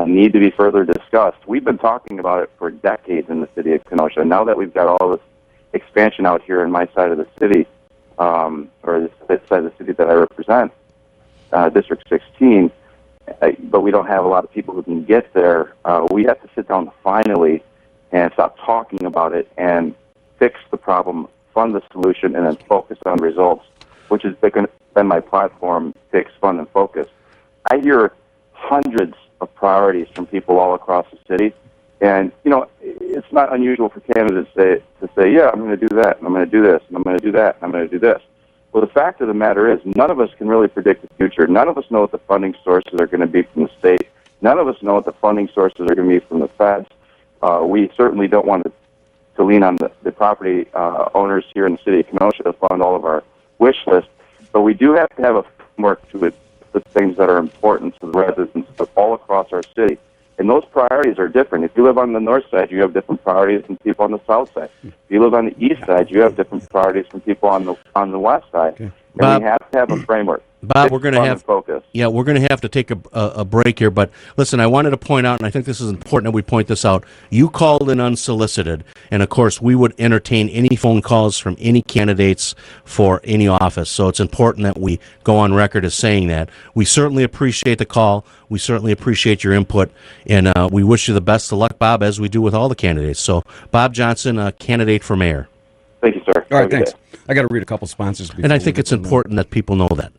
need to be further discussed. We've been talking about it for decades in the city of Kenosha. Now that we've got all this expansion out here in my side of the city, or this side of the city that I represent, District 16, but we don't have a lot of people who can get there. We have to sit down finally and stop talking about it and fix the problem, fund the solution, and then focus on results, which has been my platform: fix, fund, and focus. I hear hundreds of priorities from people all across the city, and it's not unusual for candidates to say, yeah, I'm going to do that, and I'm going to do this, and I'm going to do that, and I'm going to do this. Well, the fact of the matter is, none of us can really predict the future. None of us know what the funding sources are going to be from the state. None of us know what the funding sources are going to be from the feds. We certainly don't want to lean on the property owners here in the city of Kenosha to fund all of our wish list, but we do have to have a framework to it, the things that are important to the residents all across our city. And those priorities are different. If you live on the north side, you have different priorities than people on the south side. If you live on the east side, you have different priorities from people on the west side. Okay. And Bob, we have to have a framework. Bob, we're going to have focus. Yeah, we're going to have to take a break here. But listen, I wanted to point out, and I think this is important that we point this out. You called in unsolicited, and of course, we would entertain any phone calls from any candidates for any office. So it's important that we go on record as saying that. We certainly appreciate the call. We certainly appreciate your input, and we wish you the best of luck, Bob, as we do with all the candidates. So, Bob Johnson, a candidate for mayor. Thank you, sir. All right, thanks. I got to read a couple sponsors. And I think it's important that people know that.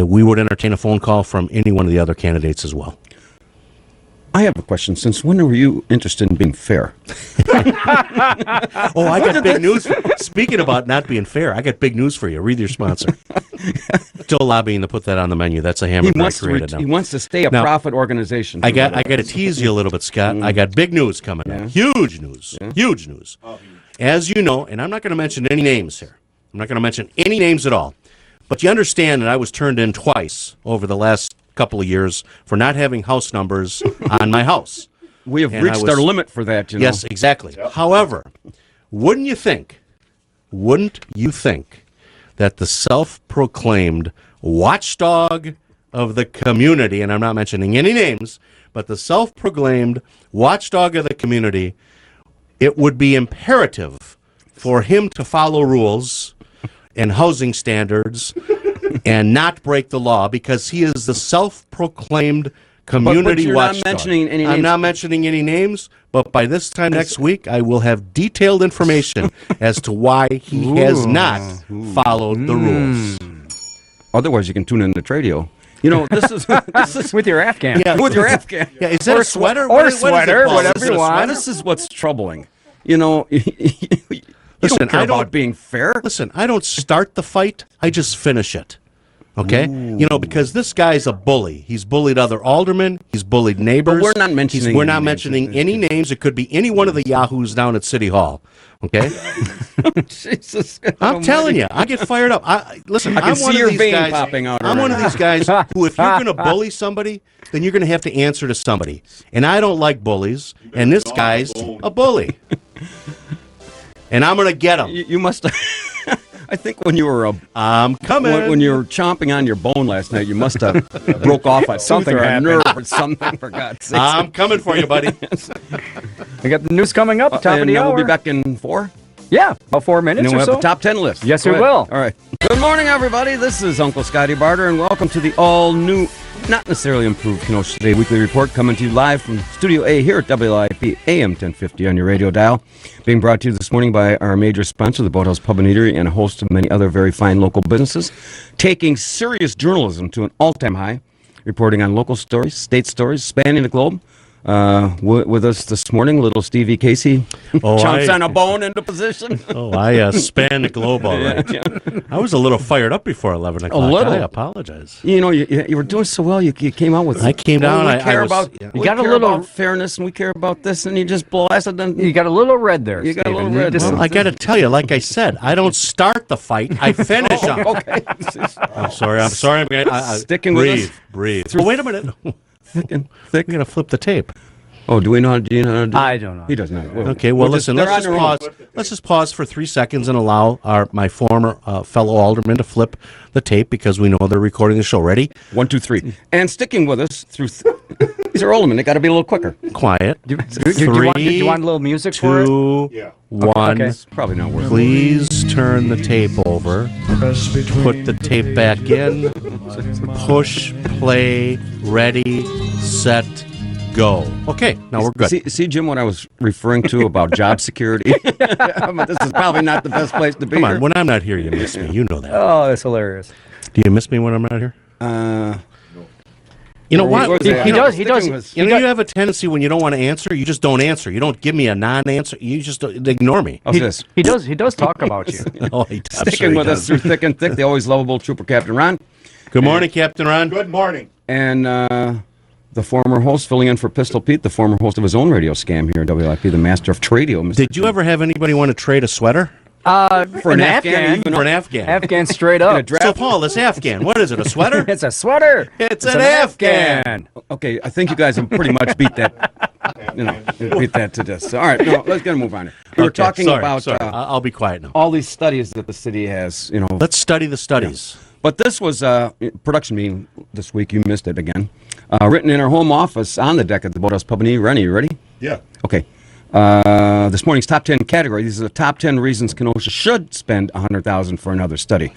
We would entertain a phone call from any one of the other candidates as well. I have a question. Since when were you interested in being fair? I got big news. Speaking about not being fair, I got big news for you. Read your sponsor. Still lobbying to put that on the menu. That's a hammer I created now. He wants to stay a profit organization. I got to tease you a little bit, Scott. I got big news coming up. Huge news. Yeah. Huge news. As you know, and I'm not going to mention any names here. I'm not going to mention any names at all. But you understand that I was turned in twice over the last couple of years for not having house numbers on my house. We have reached our limit for that, Yes, exactly. Yep. However, wouldn't you think that the self-proclaimed watchdog of the community, and I'm not mentioning any names, but the self-proclaimed watchdog of the community, it would be imperative for him to follow rules and housing standards and not break the law, because he is the self-proclaimed community you're watchdog. not mentioning any I'm names. not mentioning any names, but by this time next week, I will have detailed information as to why he has not followed the rules. Otherwise, you can tune in to Tradio. You know, this is with your Afghan. Yeah. with your Afghan. Yeah, is that Or a sweater? or What is it sweater, called? whatever Is it you a want. sweater? This is what's troubling. You know, you Listen, don't care I don't- about being fair. Listen, I don't start the fight. I just finish it. Okay? You know, because this guy's a bully. He's bullied other aldermen. He's bullied neighbors. But we're not mentioning We're any not names. mentioning any names. It could be any one of the yahoos down at City Hall. Okay? Jesus, I'm telling you, I get fired up. Listen, I can I'm see one of your these vein guys, popping out I'm right one of now. these guys who, if you're going to bully somebody, then you're going to have to answer to somebody. And I don't like bullies. And this guy's a bully. And I'm going to get him. You must. I think when you were I'm coming. when you were chomping on your bone last night, you must have broke off a Something tooth or a happened. nerve or something. For God's sake! I'm coming for you, buddy. We got the news coming up, top of and the hour. we'll be back in 4. Yeah, about 4 minutes And then or we'll so. have the top 10 list. Yes, Go we ahead. will. All right. Good morning, everybody. This is Uncle Scotty Barter, and welcome to the all-new, not necessarily improved Kenosha Today Weekly Report, coming to you live from Studio A here at WLIP AM 1050 on your radio dial. Being brought to you this morning by our major sponsor, the Boathouse Pub and Eatery, and a host of many other very fine local businesses, taking serious journalism to an all-time high, reporting on local stories, state stories, spanning the globe. With us this morning, little Stevie Casey chomps on a bone into position. I span the globe all right. I was a little fired up before 11 o'clock. little. I apologize. You know, you were doing so well. You came out with. I came down, We I care was- about. yeah. We You got a care little- about fairness, and we care about this, and you just blasted. And You got a little red there. You got a Stephen. little red. Just- Well, I got to tell you, like I said, I don't start the fight. I finish them. okay. I'm sorry. Sticking with breathe, us? breathe. Oh, wait a minute. Thick and thick. We're going to flip the tape. Oh, do we know? Do you know how to do? I don't know. He does not. Okay, well, We're just- listen, they're let's on just their own. pause. Let's just pause for 3 seconds and allow my former fellow alderman to flip the tape because we know they're recording the show. Ready? 1, 2, 3. And sticking with us through. These are aldermen. They got to be a little quicker. Quiet. Do you want a little music for it? 2, 1. Okay. Probably not worth it. Please turn the tape over. Put the tape back in. Push, play, ready, set, go. Okay, now we're good. See, Jim, what I was referring to about job security. But this is probably not the best place to be. Come on, here. when I'm not here, you miss me. You know that. Oh, that's hilarious. Do you miss me when I'm not here? You know Where's what? that? He does. Sticking with- You know, you have a tendency when you don't want to answer, you just don't answer. You don't give me a non-answer. You just ignore me. How's this? He does talk about you. Oh, he does. Sticking with us through thick and thick, the always lovable Trooper Captain Ron. Good morning, Captain Ron. Good morning. And the former host, filling in for Pistol Pete, the former host of his own radio scam here at WIP, the master of Tradio. Mr. Did you ever have anybody want to trade a sweater? For an Afghan, For an Afghan. Afghan straight up. So, Paul, this Afghan, what is it, a sweater? It's a sweater. It's an Afghan. Okay, I think you guys have pretty much beat that. Beat that to this. All right, no, let's get to move on. We were Okay, talking sorry, about sorry. I'll be quiet now. all these studies that the city has. Let's study the studies. But this was a production meeting this week. You missed it again. Written in our home office on the deck at the Boathouse Pub and Eatery. Rennie, you ready? Yeah. Okay. This morning's top 10 category. These are the top 10 reasons Kenosha should spend $100,000 for another study.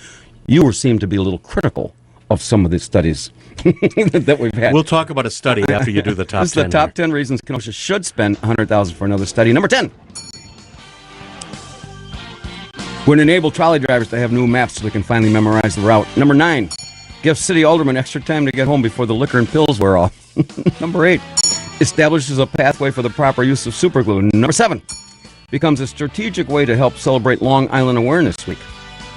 You seem to be a little critical of some of the studies that we've had. We'll talk about a study after you do the top 10. This is the top 10 reasons Kenosha should spend $100,000 for another study. Number 10. Would enable trolley drivers to have new maps so they can finally memorize the route. Number 9. Give city aldermen extra time to get home before the liquor and pills wear off. Number 8. Establishes a pathway for the proper use of superglue. Number 7. Becomes a strategic way to help celebrate Long Island Awareness Week.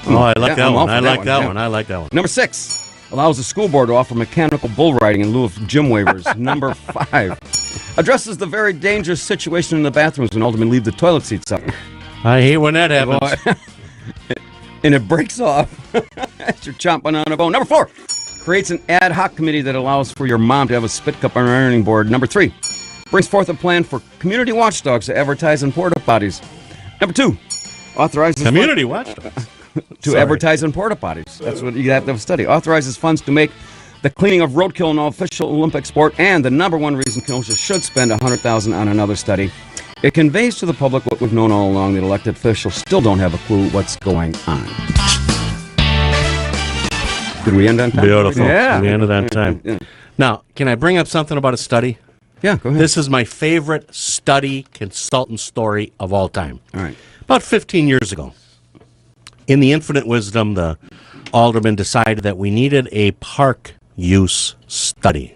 Oh, I like that I'm one. all I for like that yeah. one. I like that one. Number 6. Allows the school board to offer mechanical bull riding in lieu of gym waivers. Number 5. Addresses the very dangerous situation in the bathrooms when aldermen leave the toilet seats up. I hate when that happens. And it breaks off as you're chomping on a bone. Number 4. Creates an ad hoc committee that allows for your mom to have a spit cup on her ironing board. Number 3. Brings forth a plan for community watchdogs to advertise in porta potties. Number 2. Authorizes Community watchdogs. to advertise in porta potties. That's what you have to study. Authorizes funds to make the cleaning of roadkill an official Olympic sport. And the number 1 reason Kenosha should spend $100,000 on another study. It conveys to the public what we've known all along, that elected officials still don't have a clue what's going on. Did we end on time? Beautiful. Yeah. The end of that time. Yeah. Now, can I bring up something about a study? Yeah, go ahead. This is my favorite study consultant story of all time. All right. About 15 years ago, in the infinite wisdom, the aldermen decided that we needed a park use study.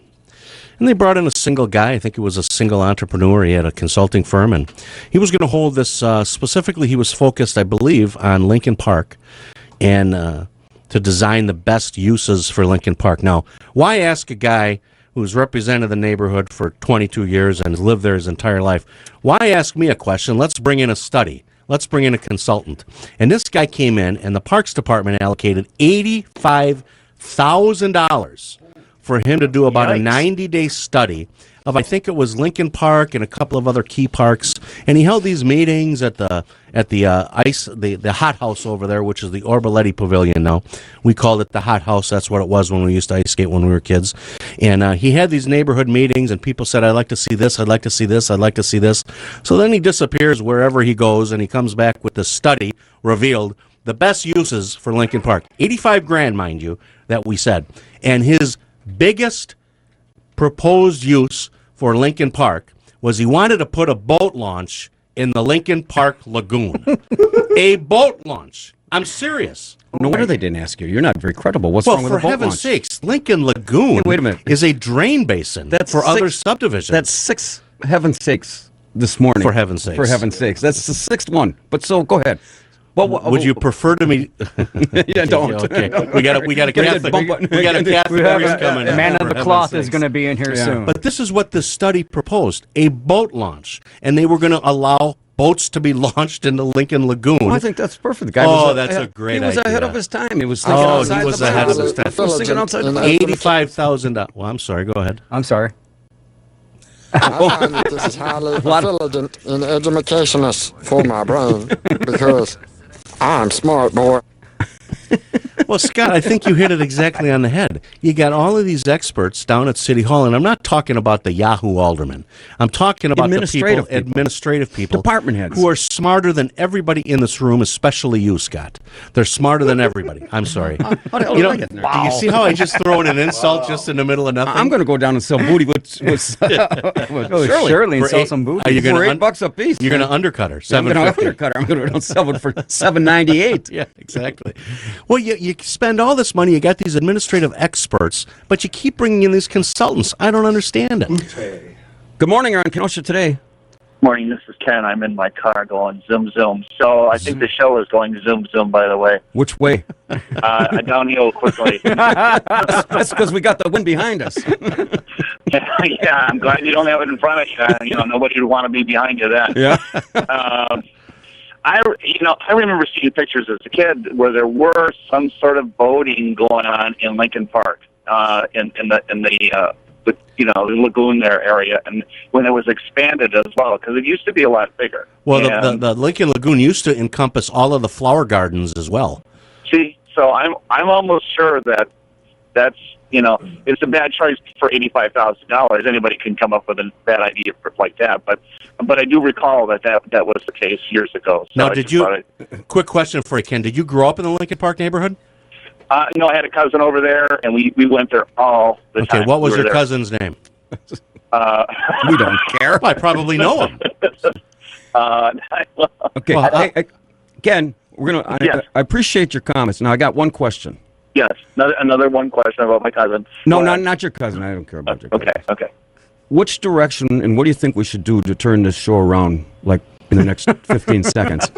And they brought in a single guy. I think it was a single entrepreneur. He had a consulting firm, and he was going to hold this. Specifically, he was focused, I believe, on Lincoln Park and to design the best uses for Lincoln Park. Now, why ask a guy who's represented the neighborhood for 22 years and has lived there his entire life? Why ask me a question? Let's bring in a study. Let's bring in a consultant. And this guy came in, and the Parks Department allocated $85,000 for him to do about a 90-day study of, I think it was Lincoln Park and a couple of other key parks. And he held these meetings at the hot house over there, which is the Orbaletti Pavilion now. We called it the hot house. That's what it was when we used to ice skate when we were kids. And he had these neighborhood meetings, and people said, I'd like to see this, I'd like to see this, I'd like to see this. So then he disappears wherever he goes, and he comes back with the study revealed the best uses for Lincoln Park. $85,000, mind you, that we said. And his biggest proposed use for Lincoln Park was he wanted to put a boat launch in the Lincoln Park Lagoon. A boat launch. I'm serious. No wonder they didn't ask you. You're not very credible. What's wrong with a boat for heaven's launch? sakes, Lincoln Lagoon Hey, wait a minute. is a drain basin for other subdivisions. That's 6 heaven's sakes this morning. For heaven's sakes. For heaven's sakes. That's the 6th one. But so go ahead. Well, would you prefer to me? Yeah, don't. Okay. We got a Catholic priest coming. The man of the cloth is going to be in here soon. But this is what the study proposed: a boat launch, and they were going to allow boats to be launched into Lincoln Lagoon. Well, I think that's perfect. The guy that's a great idea. He was ahead of his time. He was thinking outside he was the box. ahead of his time. He was thinking outside the box. $85,000. Well, I'm sorry. Go ahead. I'm sorry. I find that this is highly intelligent and educationist for my brain because I'm smart, boy. Well, Scott, I think you hit it exactly on the head. You got all of these experts down at City Hall, and I'm not talking about the Yahoo aldermen. I'm talking about administrative people, department heads, who are smarter than everybody in this room, especially you, Scott. They're smarter than everybody. I'm sorry. How the hell did I get there? Do you see how I just throw in an insult just in the middle of nothing? I'm going to go down and sell booty with Shirley and sell some booty. Are you for $8 a piece. You're going to undercut her. I'm going to undercut her. I'm going to sell it for $7.98. Yeah, exactly. Well, you spend all this money. You got these administrative experts, but you keep bringing in these consultants. I don't understand it. Good morning. You're on Kenosha Today. Morning, this is Ken. I'm in my car going zoom, zoom. So I think the show is going zoom, zoom, by the way. Which way? Downhill quickly. That's because we got the wind behind us. Yeah, I'm glad you don't have it in front of you. Nobody would want to be behind you then. Yeah. I remember seeing pictures as a kid where there were some sort of boating going on in Lincoln Park, in the lagoon there area, and when it was expanded as well, because it used to be a lot bigger. Well, the Lincoln Lagoon used to encompass all of the flower gardens as well. See, so I'm almost sure that's it's a bad choice for $85,000. Anybody can come up with a bad idea like that, but I do recall that was the case years ago. So now, quick question for you, Ken? Did you grow up in the Lincoln Park neighborhood? No, I had a cousin over there, and we went there all the time. Okay, what was your cousin's name? We don't care. I probably know him. Okay, hey, Ken, I appreciate your comments. Now, I got one question. Yes, another one question about my cousin. No, not your cousin. I don't care about your cousin. Okay. Which direction and what do you think we should do to turn this show around, like, in the next 15 seconds?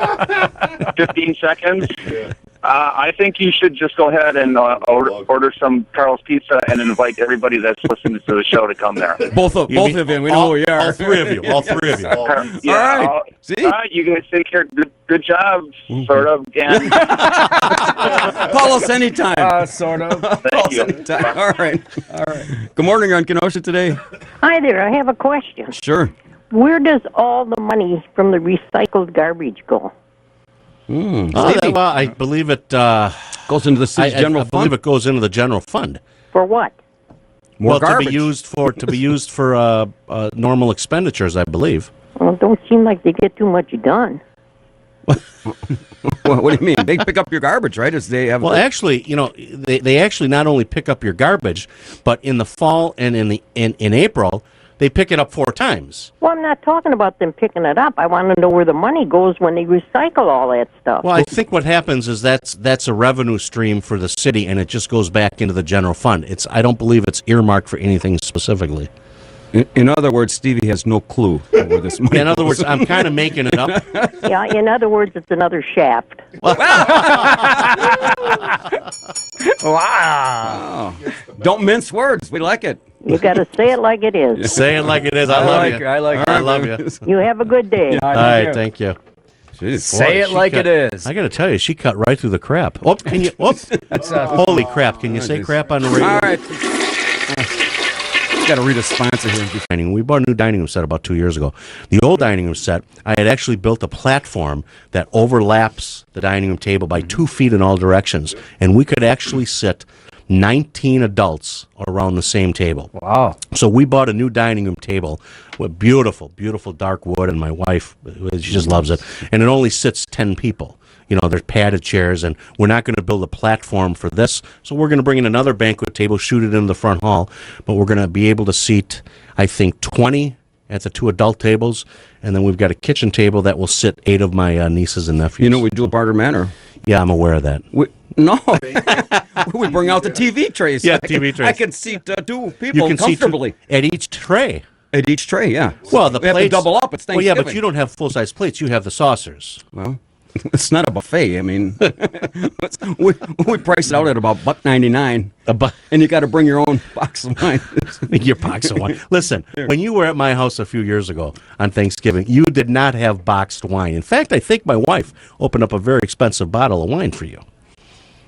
15 seconds? Yeah. I think you should just go ahead and order some Carl's Pizza and invite everybody that's listening to the show to come there. Both of you. We know who you are. All three of you. All right. See? You guys take care. Good job, sort of. And call us anytime. Sort of. Thank you. Anytime. All right. Good morning. You're on Kenosha Today. Hi there. I have a question. Sure. Where does all the money from the recycled garbage go? I believe it goes into the city's general fund. I believe it goes into the general fund. For what? More garbage. to be used for normal expenditures, I believe. Well, it don't seem like they get too much done. What do you mean? They pick up your garbage, right? As they have. Well, actually, they actually not only pick up your garbage, but in the fall and in April, they pick it up 4 times. Well, I'm not talking about them picking it up. I want to know where the money goes when they recycle all that stuff. Well, I think what happens is that's a revenue stream for the city, and it just goes back into the general fund. I don't believe it's earmarked for anything specifically. In other words, Stevie has no clue where this money In other words, I'm kind of making it up. Yeah, in other words, it's another shaft. Wow. Don't mince words. We like it. You got to say it like it is. Say it like it is. I love you. I love you. You have a good day. All right, thank you. Jeez, Say it like it is. I got to tell you, she cut right through the crap. Oh, can you? Oh, holy crap! Can you say crap on the radio? All right. Got to read a sponsor here. We bought a new dining room set about 2 years ago. The old dining room set, I had actually built a platform that overlaps the dining room table by 2 feet in all directions, and we could actually sit 19 adults around the same table. Wow. So we bought a new dining room table with beautiful, beautiful dark wood, and my wife, she just loves it. And it only sits 10 people. There's padded chairs, and we're not going to build a platform for this. So we're going to bring in another banquet table, shoot it in the front hall, but we're going to be able to seat, I think, 20 at the 2 adult tables, and then we've got a kitchen table that will sit 8 of my nieces and nephews. We do a Barter Manor. Yeah, I'm aware of that. No. We bring out the TV trays. Yeah, TV trays. I can seat 2 people comfortably. At each tray. At each tray, yeah. Well, the we have to double up. It's Thanksgiving. Well, yeah, but you don't have full-size plates. You have the saucers. Well, it's not a buffet. I mean, we price it out at about $1.99. And you got to bring your own box of wine. Your box of wine. Listen, when you were at my house a few years ago on Thanksgiving, you did not have boxed wine. In fact, I think my wife opened up a very expensive bottle of wine for you.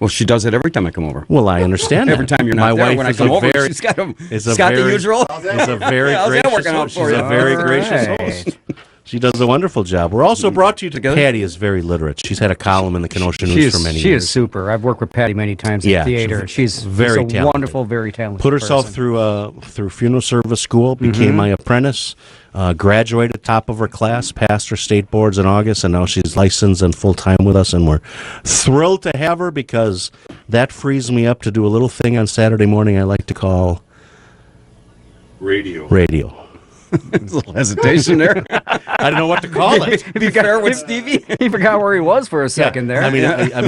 Well, she does it every time I come over. Well, I understand every time you're not there. When I come over, she's got the usual. Is a very gracious host. She's a very gracious host. She does a wonderful job. We're also brought to you together. Patty is very literate. She's had a column in the Kenosha News for many years. She is super. I've worked with Patty many times at theater. She's very talented. Wonderful, very talented. Put herself through funeral service school, became my apprentice, graduated top of her class, passed her state boards in August, and now she's licensed and full-time with us, and we're thrilled to have her because that frees me up to do a little thing on Saturday morning I like to call radio. There's a little hesitation there. I don't know what to call it. Have you got her with Stevie? He forgot where he was for a second there. I mean,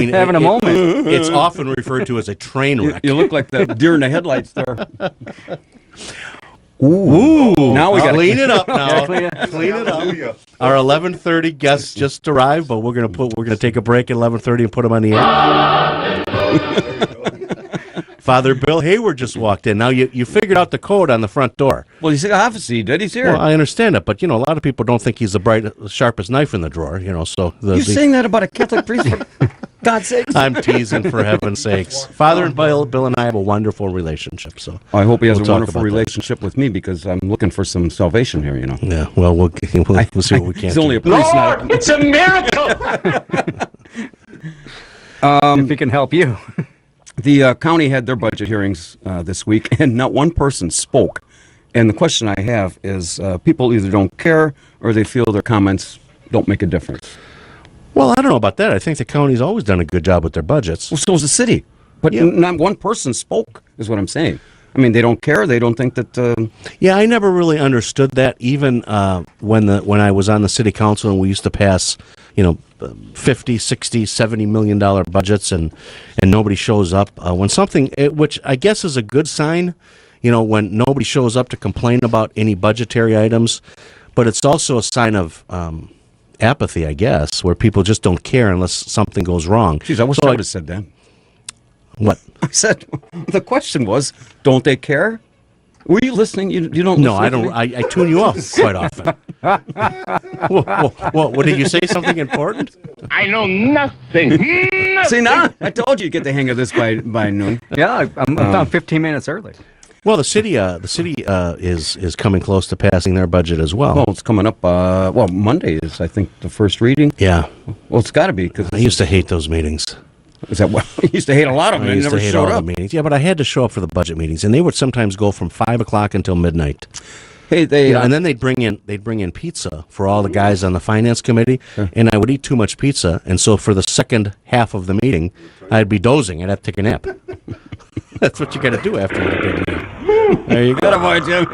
having a moment. It's often referred to as a train wreck. You look like the deer in the headlights there. Ooh. Now we got to clean it up. Now clean it up. Our 11:30 guests just arrived, but we're gonna take a break at 11:30 and put them on the air. Father Bill Hayward just walked in. Now you figured out the code on the front door. Well, he's obviously did. He's here. Well, I understand it, but a lot of people don't think he's the sharpest knife in the drawer. So you're saying that about a Catholic priest? For God's sakes! I'm teasing, for heaven's sakes. Father and Bill and I have a wonderful relationship. So I hope he has a wonderful relationship with me because I'm looking for some salvation here. Yeah. Well, we'll see what we can. He's only a priest. Lord, it's a miracle. If he can help you. The county had their budget hearings this week, and not one person spoke. And the question I have is people either don't care or they feel their comments don't make a difference. Well, I don't know about that. I think the county's always done a good job with their budgets. Well, so is the city. But not one person spoke, is what I'm saying. I mean, they don't care. They don't think that... Yeah, I never really understood that, even when I was on the city council and we used to pass... $50, $60, $70 million budgets, and nobody shows up. When something, which I guess is a good sign, when nobody shows up to complain about any budgetary items, but it's also a sign of apathy, I guess, where people just don't care unless something goes wrong. Jeez, I wish I would have said that. What? I said, the question was, don't they care? Were you listening? You don't. No, I don't. I tune you off quite often. What did you say? Something important? I know nothing. See, now I told you get the hang of this by noon. Yeah, I'm 15 minutes early. Well, the city is coming close to passing their budget as well. Well, it's coming up. Monday is, I think, the first reading. Yeah. Well, it's got to be because I used to hate those meetings. Is that what? I used to hate a lot of them. I used never to hate showed all up. the meetings. Yeah, but I had to show up for the budget meetings, and they would sometimes go from 5 o'clock until midnight. Hey, they and then they'd bring in pizza for all the guys on the finance committee, and I would eat too much pizza, and so for the second half of the meeting, I'd be dozing. I'd have to take a nap. That's what you got to do after you eat a big meal. There you go. Boy, Jim.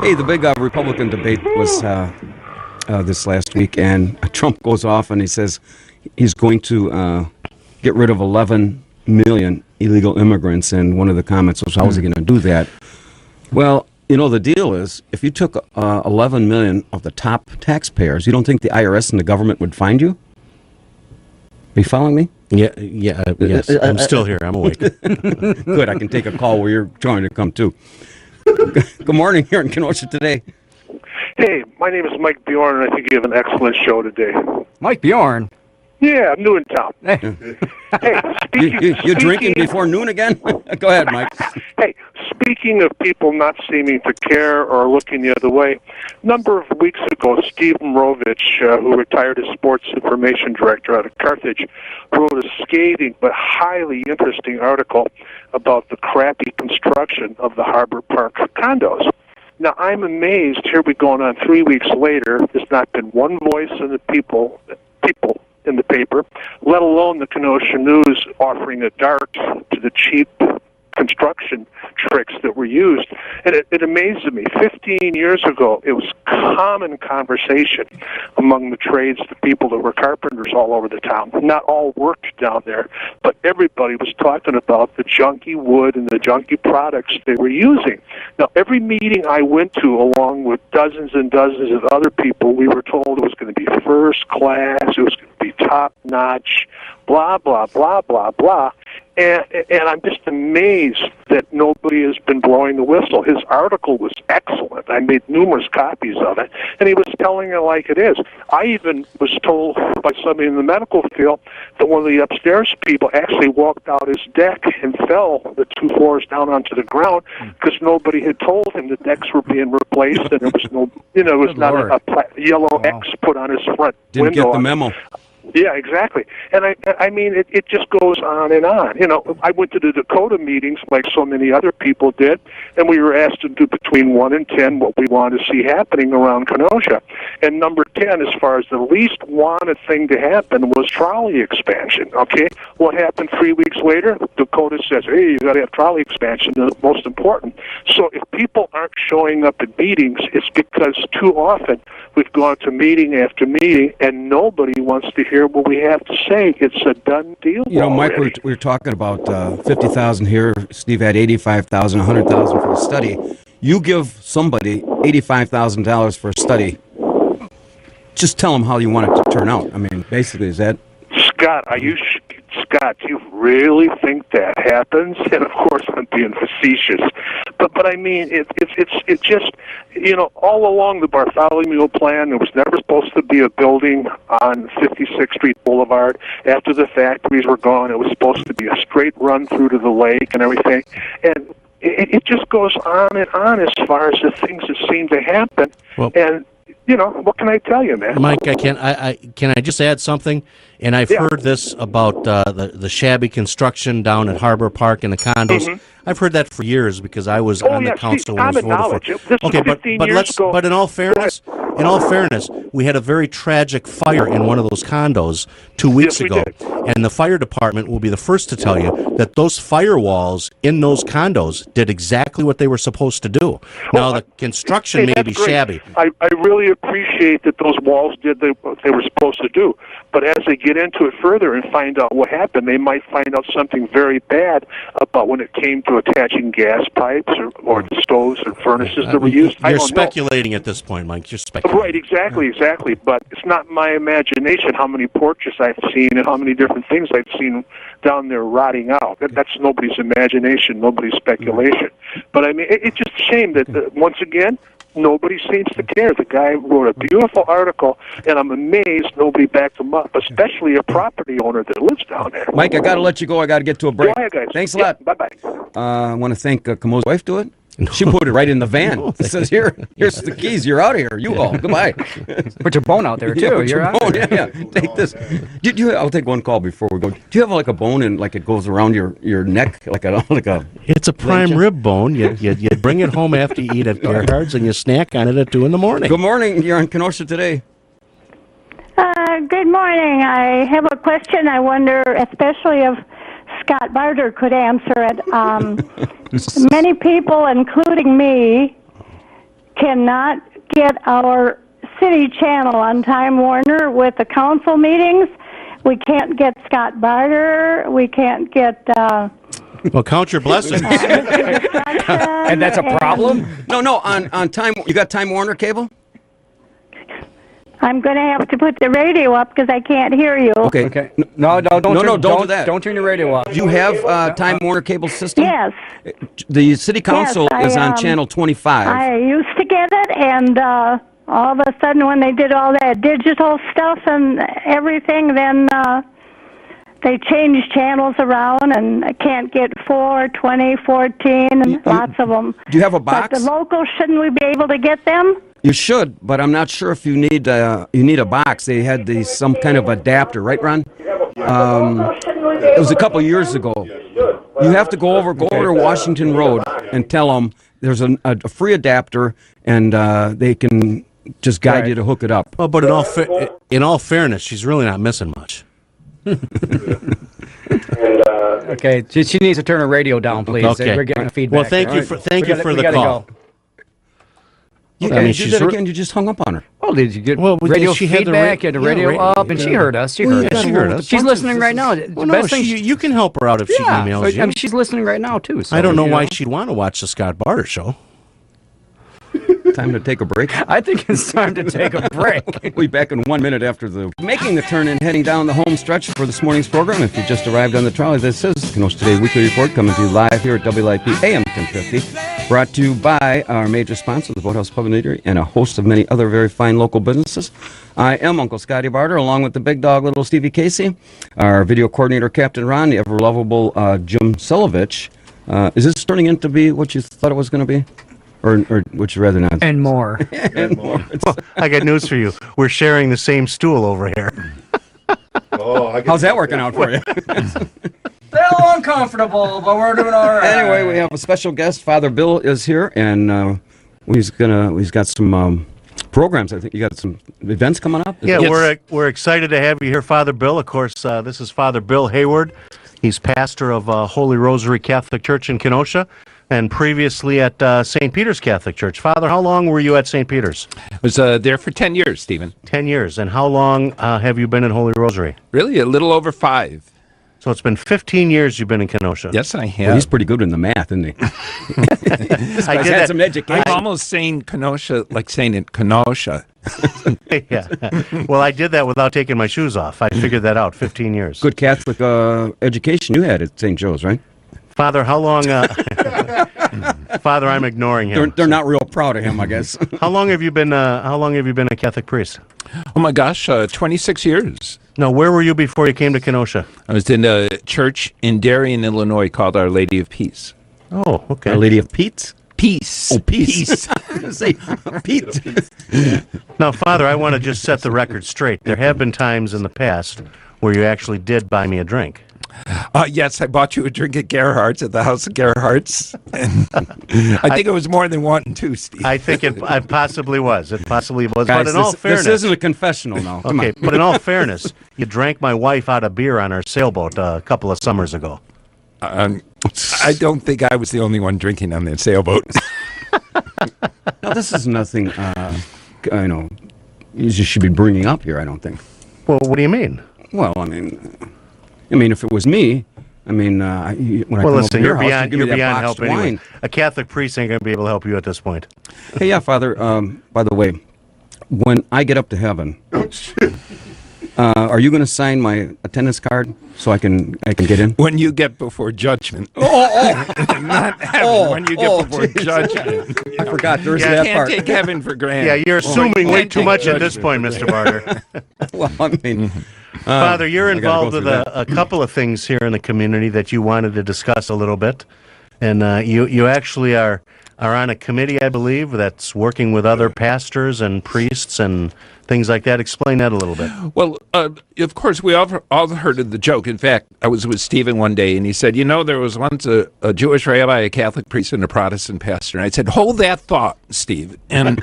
Hey, the big Republican debate was this last week, and Trump goes off and he says he's going to get rid of 11 million illegal immigrants, and one of the comments was, how is he going to do that? Well, you know, the deal is, if you took 11 million of the top taxpayers, you don't think the IRS and the government would find you? Are you following me? Yeah, yes. I'm still here. I'm awake. Good. I can take a call where you're trying to come too. Good morning here in Kenosha today. Hey, my name is Mike Bjorn, and I think you have an excellent show today. Mike Bjorn? Yeah, I'm new in town. Hey, you drinking before noon again? Go ahead, Mike. Hey, speaking of people not seeming to care or looking the other way, a number of weeks ago, Steve Mrovich, who retired as sports information director out of Carthage, wrote a scathing but highly interesting article about the crappy construction of the Harbor Park condos. Now, I'm amazed, here we go on 3 weeks later, there's not been one voice in the people in the paper, let alone the Kenosha News offering a dart to the cheap construction tricks that were used. And it amazes me. 15 years ago, it was common conversation among the trades, the people that were carpenters all over the town. Not all worked down there, but everybody was talking about the junky wood and the junky products they were using. Now, every meeting I went to, along with dozens and dozens of other people, we were told it was going to be first class, it was going to be top-notch, blah, blah, blah, blah, blah. And I'm just amazed that nobody has been blowing the whistle. His article was excellent. I made numerous copies of it, and he was telling it like it is. I even was told by somebody in the medical field that one of the upstairs people actually walked out his deck and fell the 2 floors down onto the ground because nobody had told him the decks were being replaced, and there was no, it was not a yellow X put on his front window. Didn't get the memo. Yeah, exactly. And I mean, it just goes on and on. You know, I went to the Dakota meetings like so many other people did, and we were asked to do between 1 and 10 what we wanted to see happening around Kenosha. And number 10, as far as the least wanted thing to happen, was trolley expansion. Okay, what happened 3 weeks later? Dakota says, hey, you got to have trolley expansion, the most important. So if people aren't showing up at meetings, it's because too often we've gone to meeting after meeting, and nobody wants to hear what we have to say. It's a done deal. You know, Mike, we were talking about 50,000 here. Steve had 85,000, 100,000 for the study. You give somebody $85,000 for a study. Just tell them how you want it to turn out. I mean, basically, is that... Scott, Scott, do you really think that happens? And of course, I'm being facetious, but I mean, it just, you know, all along the Bartholomew plan, there was never supposed to be a building on 56th Street Boulevard. After the factories were gone, it was supposed to be a straight run through to the lake and everything, and it just goes on and on as far as the things that seem to happen. Well, and you know, what can I tell you, man? Mike, can I just add something? And I've heard this about the shabby construction down at Harbor Park and the condos. Mm-hmm. I've heard that for years because I was on the council when it was voted for. Okay, but but in all fairness, we had a very tragic fire in one of those condos 2 weeks ago, and the fire department will be the first to tell you that those firewalls in those condos did exactly what they were supposed to do. Now the construction may be shabby. I really appreciate that those walls did what they were supposed to do, but as they get into it further and find out what happened, they might find out something very bad about when it came to attaching gas pipes or the stoves or furnaces that were used. You're speculating at this point, Mike. You're speculating. Right, exactly. But it's not my imagination how many porches I've seen and how many different things I've seen down there rotting out. That's nobody's imagination, nobody's speculation. But I mean, it's just a shame that, once again, nobody seems to care. The guy wrote a beautiful article, and I'm amazed nobody backed him up, especially a property owner that lives down there. Mike, I got to let you go. I got to get to a break. Go ahead, guys. Thanks a lot. Bye-bye. I want to thank Kamo's wife, do it. She put it right in the van. It says, here's the keys. You're out of here. You all. Goodbye. Put your bone out there, too. Put your bone. Yeah. Take this. I'll take one call before we go. Do you have like a bone and like it goes around your neck? Like a It's a prime rib bone. You bring it home after you eat at Gerhardt's and you snack on it at 2 in the morning. Good morning. You're on Kenosha today. Good morning. I have a question. I wonder, especially if Scott Barter could answer it. Many people, including me, cannot get our city channel on Time Warner with the council meetings. We can't get Scott Barter. We can't get... Well, count your blessings. And that's a problem? No. On Time, you got Time Warner cable? I'm going to have to put the radio up because I can't hear you. Okay. No, don't do that. Don't turn your radio off. Do you have Time Warner cable system? Yes. The city council is on channel 25. I used to get it, and all of a sudden when they did all that digital stuff and everything, then they changed channels around, and I can't get 4, 20, 14, and lots of them. Do you have a box? But the locals, shouldn't we be able to get them? You should, but I'm not sure if you need a box. They had some kind of adapter, right, Ron? It was a couple years ago. You have to go over Washington Road and tell them there's a free adapter, and they can just guide you to hook it up. Well, but in all fairness, she's really not missing much. Okay, she needs to turn her radio down, please. Okay. We're getting feedback. Well, thank you for the call. Go. You did that again. You just hung up on her. Oh, did you get radio she feedback? Had the radio up, and she heard us. She heard us. She's listening right now. Well, no, you can help her out if she emails you. I mean, she's listening right now, too. So, I don't know why she'd want to watch the Scott Barter show. Time to take a break? I think it's time to take a break. We'll be back in 1 minute after making the turn and heading down the home stretch for this morning's program. If you just arrived on the trolley, this is Kenosha Today Weekly Report coming to you live here at WIP AM 1050. Brought to you by our major sponsor, the Boathouse Pub and Eatery, and a host of many other very fine local businesses. I am Uncle Scotty Barter, along with the big dog, little Stevie Casey, our video coordinator, Captain Ron, the ever-lovable Jim Silovich. Is this turning into be what you thought it was going to be? Or would you rather not? And more. And more. Well, I got news for you. We're sharing the same stool over here. How's that working out for you? Still uncomfortable, but we're doing all right. Anyway, we have a special guest. Father Bill is here, and he's got some programs. I think you got some events coming up. Yeah, we're excited to have you here, Father Bill. Of course, this is Father Bill Hayward. He's pastor of Holy Rosary Catholic Church in Kenosha, and previously at St. Peter's Catholic Church. Father, how long were you at St. Peter's? I was there for 10 years, Stephen. 10 years. And how long have you been in Holy Rosary? Really, a little over 5. So it's been 15 years you've been in Kenosha. Yes, I have. Well, he's pretty good in the math, isn't he? I had some education. I'm almost saying Kenosha like saying it Kenosha. Yeah. Well, I did that without taking my shoes off. I figured that out. 15 years. Good Catholic education you had at St. Joe's, right? Father, how long... Father, I'm ignoring him. They're not real proud of him, I guess. How long have you been a Catholic priest? Oh my gosh, 26 years. No, where were you before you came to Kenosha? I was in a church in Darien, Illinois called Our Lady of Peace. Oh, okay. Our Lady of Peace? Peace. Oh, peace. Say Pete. Now, Father, I want to just set the record straight. There have been times in the past where you actually did buy me a drink. Yes, I bought you a drink at Gerhardt's, at the house of Gerhardt's. I think it was more than 1 and 2, Steve. I think it possibly was. It possibly was. Guys, but in all fairness... This isn't a confessional now. Come okay, on. But in all fairness, you drank my wife out of beer on our sailboat a couple of summers ago. I don't think I was the only one drinking on that sailboat. No, this is nothing, you just should be bringing up here, I don't think. Well, what do you mean? Well, I mean, if it was me, when I come listen, over you're your house, beyond, you give me that help boxed anyway. wine. A Catholic priest ain't going to be able to help you at this point. Hey, yeah, Father, by the way, when I get up to heaven, are you going to sign my attendance card so I can get in? When you get before judgment. Not heaven, when you get before judgment. I forgot, there's that can't part. take heaven for granted. Yeah, you're assuming way too much at this point, Mr. Barter. Well, I mean... Father, you're involved with a couple of things here in the community that you wanted to discuss a little bit. And you actually are are on a committee, I believe, that's working with other pastors and priests and things like that. Explain that a little bit. Well, of course, we all heard of the joke. In fact, I was with Stephen one day, and he said, there was once a Jewish rabbi, a Catholic priest, and a Protestant pastor. And I said, hold that thought, Steve. And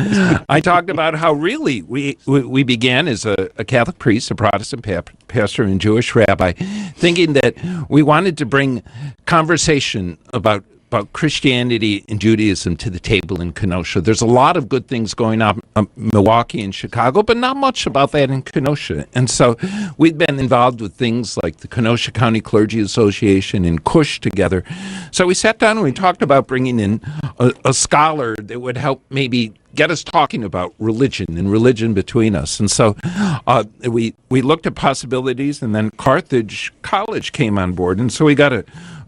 I talked about how really we began as a Catholic priest, a Protestant pastor, and Jewish rabbi, thinking that we wanted to bring conversation about Christianity and Judaism to the table in Kenosha. There's a lot of good things going on in Milwaukee and Chicago, but not much about that in Kenosha. And so we've been involved with things like the Kenosha County Clergy Association and Cush together. So we sat down and we talked about bringing in a scholar that would help maybe get us talking about religion and religion between us. And so we looked at possibilities, and then Carthage College came on board. And so we got a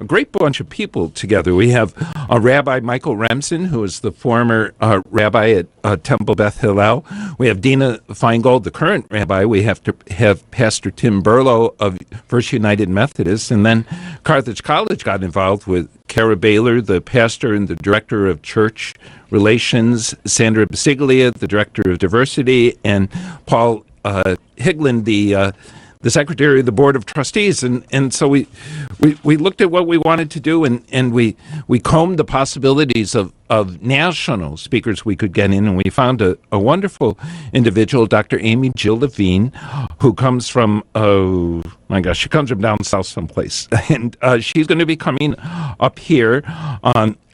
great bunch of people together. We have Rabbi Michael Remsen, who is the former rabbi at Temple Beth Hillel. We have Dina Feingold, the current rabbi. We have Pastor Tim Burlow of First United Methodist. And then Carthage College got involved with Kara Baylor, the pastor and the director of church relations, Sandra Basiglia, the director of diversity, and Paul Higland, the secretary of the board of trustees. And so we looked at what we wanted to do, and we combed the possibilities of national speakers we could get in, and we found a wonderful individual, Dr. Amy Jill Levine, who comes from, she comes from down south someplace. And she's going to be coming up here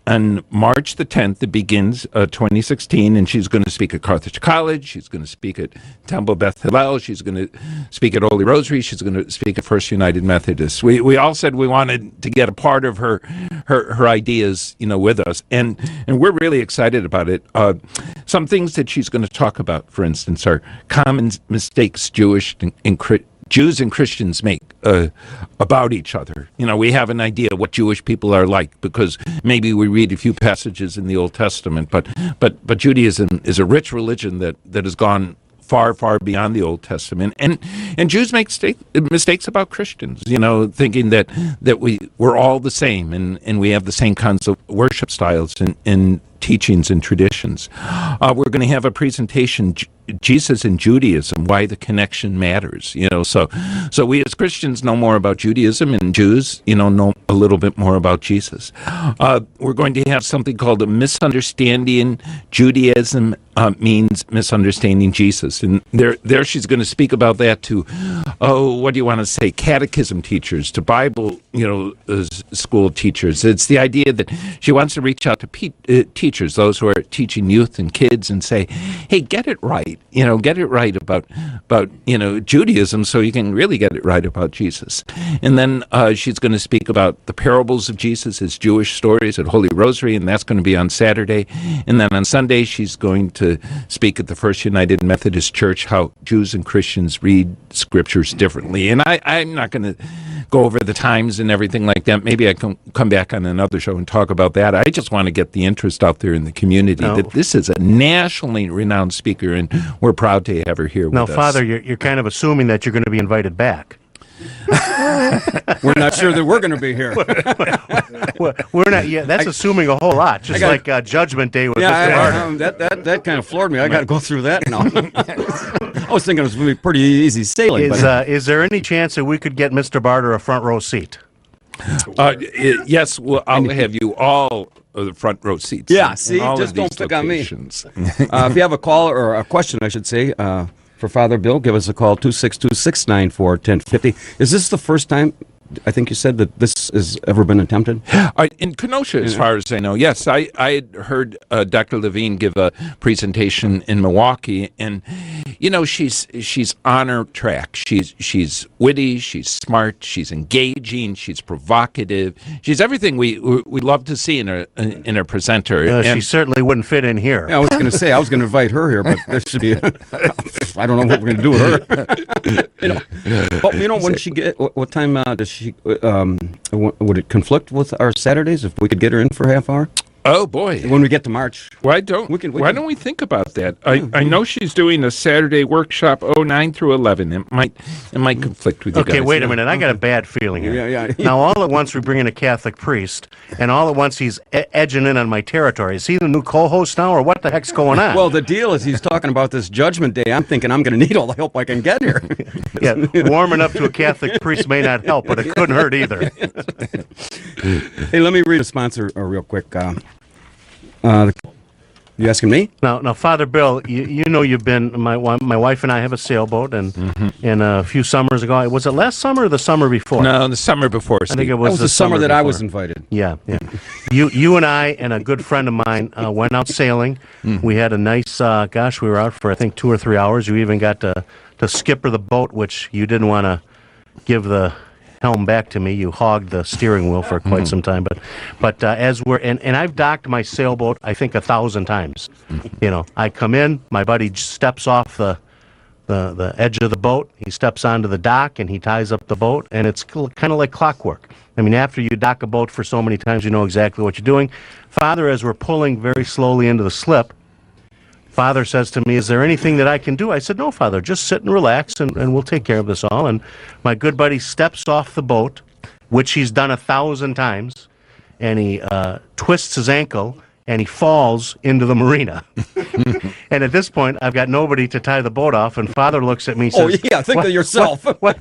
on March the 10th. It begins 2016, and she's going to speak at Carthage College. She's going to speak at Temple Beth Hillel. She's going to speak at Holy Rosary. She's going to speak at First United Methodist. We all said we wanted to get a part of her ideas, with us, and we're really excited about it. Some things that she's going to talk about, for instance, are common mistakes Jews and Christians make about each other. We have an idea what Jewish people are like because maybe we read a few passages in the Old Testament, but Judaism is a rich religion that has gone far, far beyond the Old Testament. And Jews make mistakes about Christians, thinking that we're all the same and we have the same kinds of worship styles and teachings and traditions. We're going to have a presentation, Jesus and Judaism, why the connection matters. So we as Christians know more about Judaism, and Jews, know a little bit more about Jesus. We're going to have something called a misunderstanding Judaism means misunderstanding Jesus, and there she's going to speak about that to, what do you want to say, catechism teachers, to Bible, school teachers. It's the idea that she wants to reach out to teachers, those who are teaching youth and kids, and say, hey, get it right. Get it right about Judaism, so you can really get it right about Jesus. And then she's going to speak about the parables of Jesus as Jewish stories at Holy Rosary, and that's going to be on Saturday. And then on Sunday, she's going to speak at the First United Methodist Church, how Jews and Christians read scriptures differently. And I'm not going to go over the times and everything like that. Maybe I can come back on another show and talk about that. I just want to get the interest out there in the community that this is a nationally renowned speaker, and we're proud to have her here with us. Now, Father, you're kind of assuming that you're going to be invited back. We're not sure that we're going to be here. We're not. Yeah, that's assuming a whole lot. Just like Judgment Day with Mr. Barter. That kind of floored me. I got to go through that now. I was thinking it was going to be pretty easy sailing. Is there any chance that we could get Mr. Barter a front row seat? Yes, well, I'll have you all the front row seats. Yeah, see, just don't pick on me. If you have a call or a question, I should say, for Father Bill, give us a call, 262-694-1050. Is this the first time, I think you said, that this has ever been attempted? In Kenosha, as far as I know, yes. I had heard Dr. Levine give a presentation in Milwaukee, and she's on her track. She's witty, she's smart, she's engaging, she's provocative. She's everything we love to see in a presenter. She certainly wouldn't fit in here. Yeah, I was going to say I was going to invite her here, but there should be. I don't know what we're going to do with her. But when she what time does she? Would it conflict with our Saturdays if we could get her in for a half hour? Oh boy! When we get to March, why don't we think about that? I know she's doing a Saturday workshop 09 through 11. It might conflict with you guys. Okay, wait a minute. I got a bad feeling here. Yeah. Now, all at once we bring in a Catholic priest, and all at once he's edging in on my territory. Is he the new co-host now, or what the heck's going on? Well, the deal is he's talking about this Judgment Day. I'm thinking I'm going to need all the help I can get here. Yeah, warming up to a Catholic priest may not help, but it couldn't hurt either. Hey, let me read a sponsor real quick. You asking me? Now, Father Bill, you know you've been my wife and I have a sailboat, and a few summers ago, was it last summer or the summer before? No, the summer before. I think it was the summer that before. I was invited. Yeah. You and I and a good friend of mine went out sailing. We had a nice, we were out for I think 2 or 3 hours. You even got to skipper the boat, which you didn't want to give the helm back to me. You hogged the steering wheel for quite some time, but as we're and I've docked my sailboat I think 1,000 times. You know, I come in, my buddy steps off the edge of the boat, he steps onto the dock and he ties up the boat, and it's kind of like clockwork. I mean, after you dock a boat for so many times, you know exactly what you're doing. Father, as we're pulling very slowly into the slip, Father says to me, "Is there anything that I can do?" I said, "No, Father, just sit and relax, and we'll take care of this all." And my good buddy steps off the boat, which he's done 1,000 times, and he twists his ankle, and he falls into the marina. And at this point, I've got nobody to tie the boat off, and Father looks at me and says, "Oh, yeah, think of yourself. What,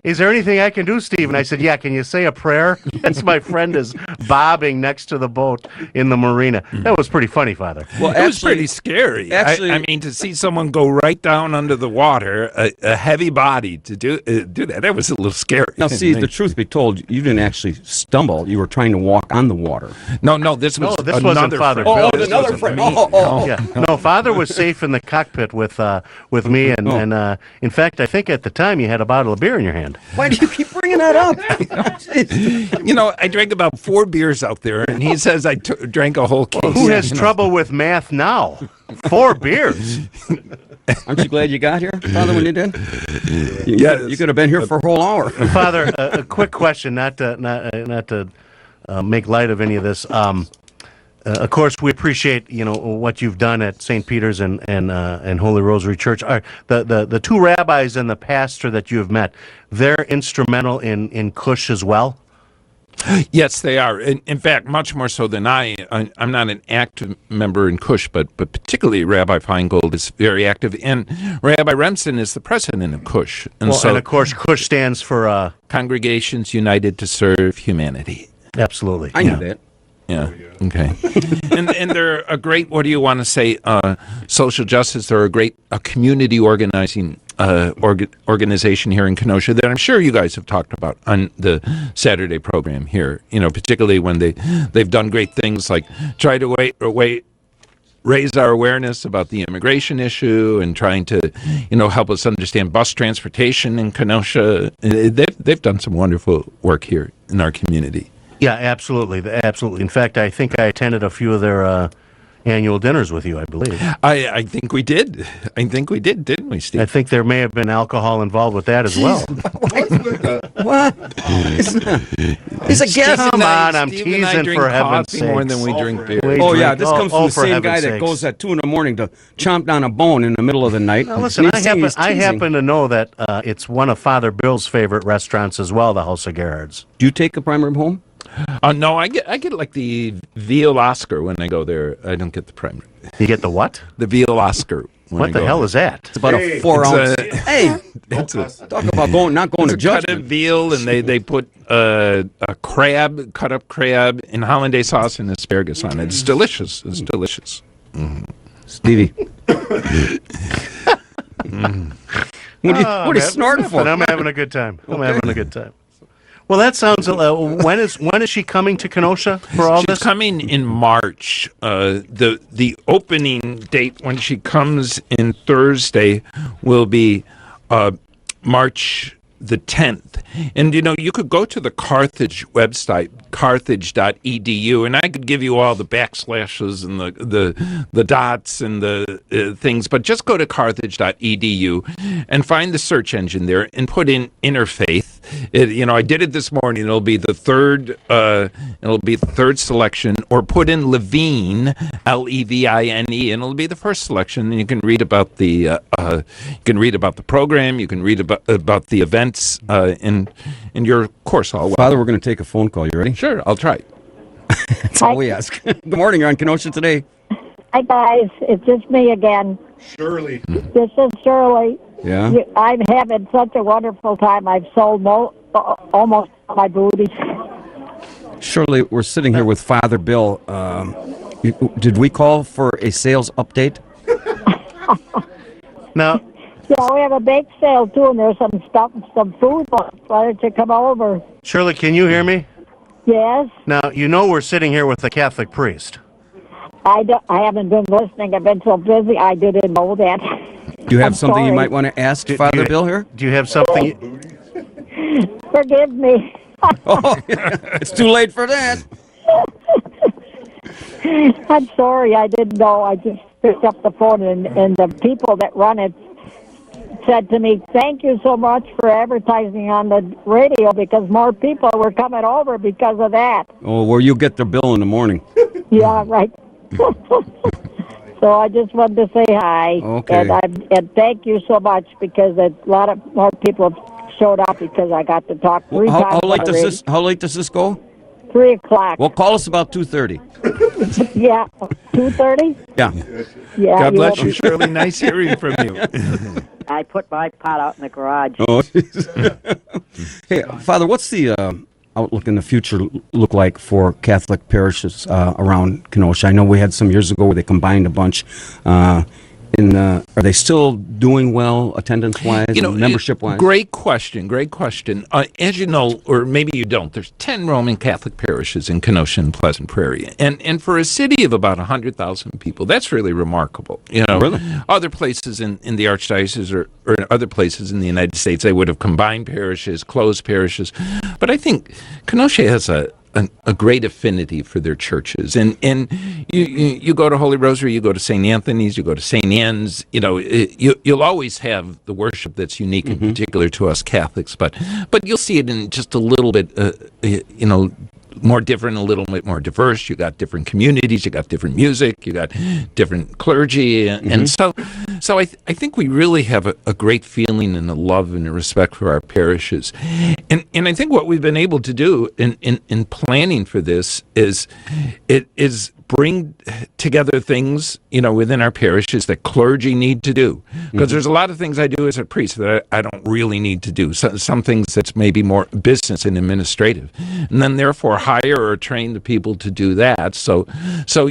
is there anything I can do, Steve?" And I said, "Yeah, can you say a prayer?" As my friend is bobbing next to the boat in the marina. That was pretty funny, Father. Well, it was pretty scary. I mean, to see someone go right down under the water, a heavy body, to do that was a little scary. Now, see, the truth be told, you didn't actually stumble. You were trying to walk on the water. No, this wasn't Father. Another friend. Yeah. No, Father was safe in the cockpit with me, and in fact, I think at the time you had a bottle of beer in your hand. Why do you keep bringing that up? You know, I drank about 4 beers out there, and he says I drank a whole case. Who has trouble with math now? 4 beers. Aren't you glad you got here, Father, when you did? Yeah, you could have been here for a whole hour. Father, a quick question, not to make light of any of this. Of course, we appreciate what you've done at St. Peter's and Holy Rosary Church. The 2 rabbis and the pastor that you have met, they're instrumental in Cush as well. Yes, they are. In fact, much more so than I'm not an active member in Cush, but particularly Rabbi Feingold is very active, and Rabbi Remsen is the president of Cush. And of course, Cush stands for Congregations United to Serve Humanity. Absolutely, I knew that. Yeah. Okay. and they're a great, what do you want to say, social justice. They're a community organizing organization here in Kenosha that I'm sure you guys have talked about on the Saturday program here. You know, particularly when they've done great things like try to raise our awareness about the immigration issue and trying to, help us understand bus transportation in Kenosha. They've done some wonderful work here in our community. Yeah, absolutely. In fact, I think I attended a few of their annual dinners with you, I believe. I think we did. Didn't we, Steve? I think there may have been alcohol involved with that as well. What? He's a guest. Come on, I'm Steve teasing and I drink for heaven's sake. more than we drink beer. This comes from the same guy that goes at 2 a.m. to chomp down a bone in the middle of the night. Now, listen, I happen to know that it's one of Father Bill's favorite restaurants as well, the House of Gerhards. Do you take a prime rib home? No, I get like the veal Oscar when I go there. I don't get the prime rib. You get the what? The veal Oscar. What the hell is that? It's about a 4-ounce. Talk about not going to judgment. Cut of veal, and they put a cut up crab, in hollandaise sauce and asparagus on it. It's delicious. It's delicious. Stevie. What are you snorting for? I'm having a good time. Well, that sounds. When is she coming to Kenosha for all this? She's coming in March. The opening date when she comes in Thursday will be March the 10th, And you could go to the Carthage website, carthage.edu, and I could give you all the backslashes and the dots and the things, but just go to carthage.edu and find the search engine there and put in interfaith. I did it this morning. It'll be the third. It'll be the third selection, or put in Levine, Levine, and it'll be the first selection. And you can read about the program. You can read about the events in your course hall. Father, we're going to take a phone call. You ready? Sure, I'll try. That's all we ask. Good morning. You're on Kenosha today. Hi, guys. It's just me again. Shirley. This is Shirley. Yeah. I'm having such a wonderful time. I've sold almost my booty. Shirley, we're sitting here with Father Bill. Did we call for a sales update? No. Yeah, we have a bake sale, too, and there's some stuff, some food. Why don't you come over? Shirley, can you hear me? Yes. Now, we're sitting here with a Catholic priest. I haven't been listening. I've been so busy. I didn't know that. Do you have I'm something you sorry. might want to ask Father Bill here? Do you have something? Forgive me. Oh, it's too late for that. I'm sorry. I didn't know. I just picked up the phone, and the people that run it said to me, "Thank you so much for advertising on the radio, because more people were coming over because of that." Oh, well, you get the bill in the morning. Yeah, right. So I just wanted to say hi. Okay. And thank you so much, because a lot of more people have showed up because I got to talk three times. How late does this go? 3 o'clock. Well, call us about 2:30. Yeah, 2:30. Yeah. Yeah. God bless you, Shirley. Nice hearing from you. I put my pot out in the garage. Oh, hey, Father, what's the outlook in the future look like for Catholic parishes around Kenosha? I know we had some years ago where they combined a bunch. Are they still doing well attendance-wise and membership-wise? Great question. As you know, or maybe you don't, there's 10 Roman Catholic parishes in Kenosha and Pleasant Prairie. And for a city of about 100,000 people, that's really remarkable. Really? Other places in the Archdiocese or other places in the United States, they would have combined parishes, closed parishes. But I think Kenosha has a great affinity for their churches, and you go to Holy Rosary, you go to St. Anthony's, you go to St. Anne's. You'll always have the worship that's unique and particular to us Catholics, but you'll see it in just a little bit, more different, a little bit more diverse. You got different communities, you got different music, you got different clergy, and so I think we really have a great feeling and a love and a respect for our parishes, and I think what we've been able to do in planning for this is bring together things within our parishes that clergy need to do, because there's a lot of things I do as a priest that I don't really need to do. Some things that's maybe more business and administrative, and then therefore hire or train the people to do that. So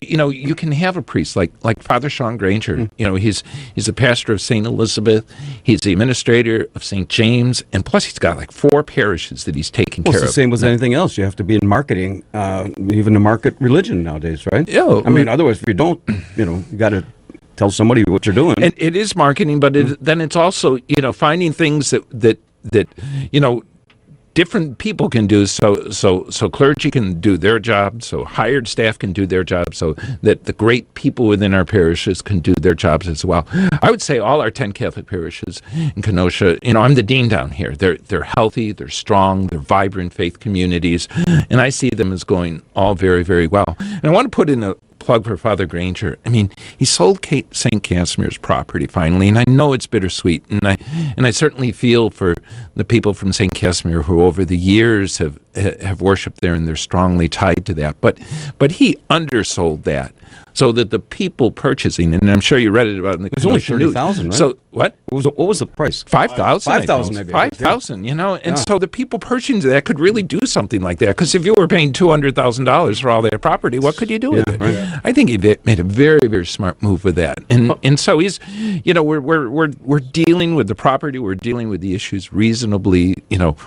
you can have a priest like Father Sean Granger. He's a pastor of St. Elizabeth. He's the administrator of St. James, and plus he's got like 4 parishes that he's taking care of. It's the same with anything else. You have to be in marketing, even to market religion nowadays, right? Yeah. I mean, otherwise, if you don't, you got to tell somebody what you're doing. And it is marketing, but then it's also, finding things that different people can do, so clergy can do their job, so hired staff can do their job, so that the great people within our parishes can do their jobs as well. I would say all our 10 Catholic parishes in Kenosha, I'm the dean down here. They're healthy, they're strong, they're vibrant faith communities, and I see them as going all very, very well. And I want to put in a plug for Father Granger. I mean, he sold St. Casimir's property finally, and I know it's bittersweet, and I certainly feel for the people from St. Casimir who over the years have worshipped there, and they're strongly tied to that. But he undersold that, so that the people purchasing, and I'm sure you read it about in the It was only Kenosha News. $30,000, right? So what? What was the price? 5,000. 5,000, maybe. 5,000. And so the people purchasing that could really do something like that. Because if you were paying $200,000 for all their property, what could you do with it? Right. I think he made a very, very smart move with that. And so he's, we're dealing with the property. We're dealing with the issues reasonably,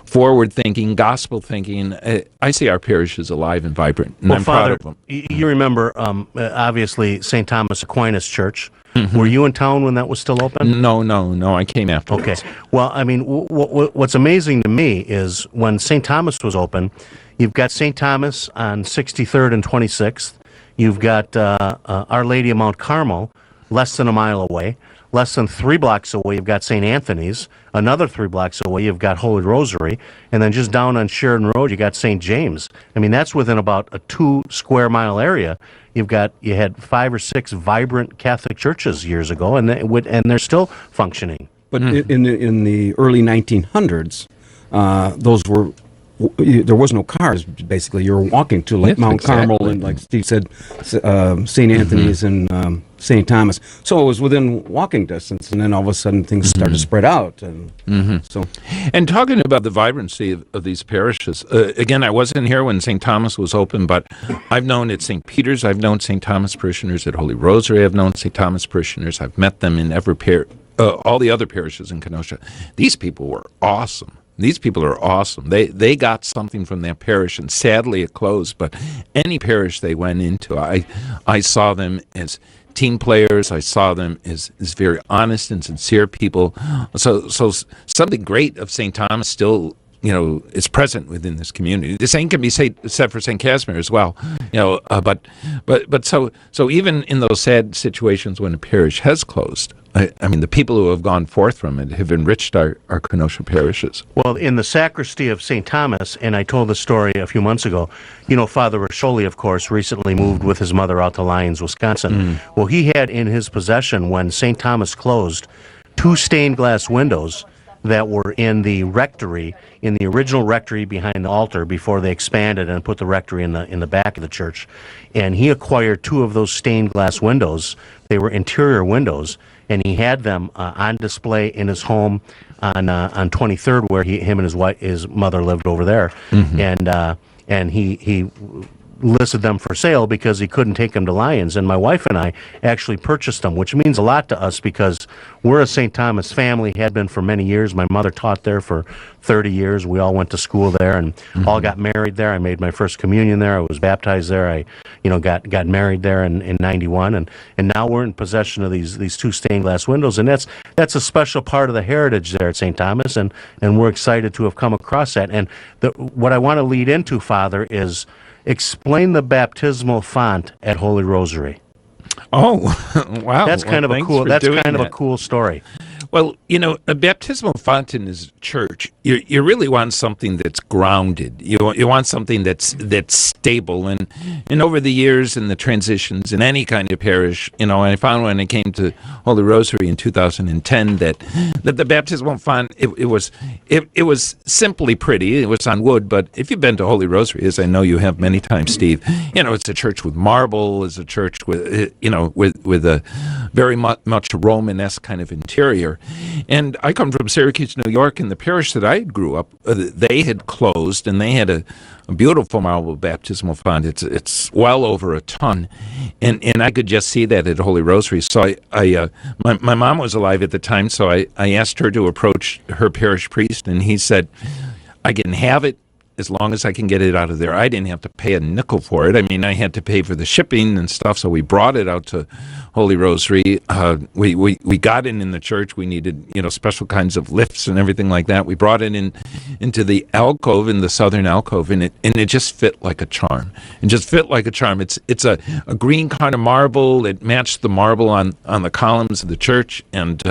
forward thinking, gospel thinking. I see our parish is alive and vibrant, and I'm Father, proud of them. You remember, obviously, St. Thomas Aquinas Church. Were you in town when that was still open? No. I came after. Okay. Well, I mean, what's amazing to me is when St. Thomas was open, you've got St. Thomas on 63rd and 26th. You've got Our Lady of Mount Carmel, less than a mile away. Less than 3 blocks away, you've got St. Anthony's. Another 3 blocks away, you've got Holy Rosary. And then just down on Sheridan Road, you got St. James. I mean, that's within about a 2-square-mile area. You had 5 or 6 vibrant Catholic churches years ago, and they're still functioning. But in the early 1900s, those were there was no cars. Basically, you were walking to Mount Carmel and, like Steve said, St. Anthony's and St. Thomas. So it was within walking distance, and then all of a sudden things started to spread out. And so, and talking about the vibrancy of these parishes, again, I wasn't here when St. Thomas was open, but I've known at St. Peter's, I've known St. Thomas parishioners at Holy Rosary, I've known St. Thomas parishioners, I've met them in all the other parishes in Kenosha. These people were awesome. These people are awesome. They got something from their parish, and sadly it closed, but any parish they went into, I saw them as team players. I saw them as very honest and sincere people. So something great of St. Thomas still, is present within this community. The same can be said for St. Casimir as well. But so even in those sad situations when a parish has closed, I mean, the people who have gone forth from it have enriched our Kenosha parishes. Well, in the sacristy of St. Thomas, and I told the story a few months ago, Father Rasholi, of course, recently moved with his mother out to Lyons, Wisconsin. Well, he had in his possession, when St. Thomas closed, 2 stained glass windows that were in the rectory, in the original rectory behind the altar before they expanded and put the rectory in the back of the church. And he acquired 2 of those stained glass windows. They were interior windows, and he had them on display in his home on 23rd, where him and his mother lived over there. And he listed them for sale because he couldn't take them to Lyons. And my wife and I actually purchased them, which means a lot to us because we're a St. Thomas family, had been for many years. My mother taught there for 30 years. We all went to school there and all got married there. I made my first communion there. I was baptized there. I got married there in 91. And now we're in possession of these 2 stained glass windows. And that's a special part of the heritage there at St. Thomas. And we're excited to have come across that. And what I want to lead into, Father, is explain the baptismal font at Holy Rosary. Oh, wow! That's kind of a cool. That's kind of a cool story. Well, a baptismal font in his church, you really want something that's grounded. You want something that's stable. And over the years and the transitions in any kind of parish, I found when I came to Holy Rosary in 2010 that the baptismal font it was simply pretty. It was on wood, but if you've been to Holy Rosary, as I know you have many times, Steve, it's a church with marble, it's a church with with a very much Romanesque kind of interior. And I come from Syracuse, New York, and the parish that I grew up, they had closed, and they had a beautiful marble baptismal font. It's well over a ton, and I could just see that at Holy Rosary. So my mom was alive at the time, so I asked her to approach her parish priest, and he said, I can have it as long as I can get it out of there. I didn't have to pay a nickel for it. I mean, I had to pay for the shipping and stuff, so we brought it out to Holy Rosary. We got it in the church. We needed, special kinds of lifts and everything like that. We brought it into the alcove, in the southern alcove, and it just fit like a charm. It just fit like a charm. It's a green kind of marble. It matched the marble on the columns of the church, and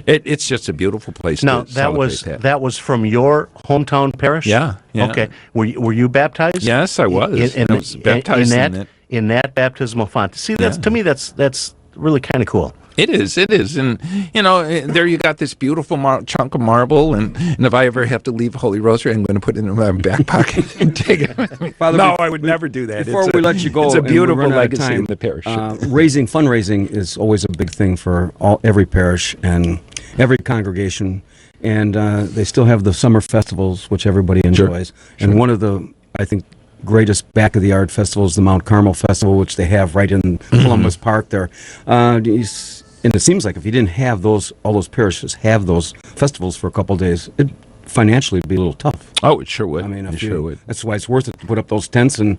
it's just a beautiful place now, to celebrate that was from your hometown parish? Yeah. Okay. Were you baptized? Yes, I was. I was baptized in that baptismal font. See, to me, that's really kind of cool. It is, and there you got this beautiful chunk of marble, and if I ever have to leave Holy Rosary, I'm going to put it in my back pocket and take it with me. Father, no, I would never do that. Before we let you go, it's a beautiful legacy in the parish. Fundraising is always a big thing for every parish and every congregation, and they still have the summer festivals, which everybody enjoys. Sure. And one of the, I think, greatest back-of-the-yard festivals, the Mount Carmel Festival, which they have right in Columbus Park there. And it seems like if you didn't have all those parishes have those festivals for a couple of days, it financially would be a little tough. Oh, it sure would. I mean, it sure would. That's why it's worth it to put up those tents and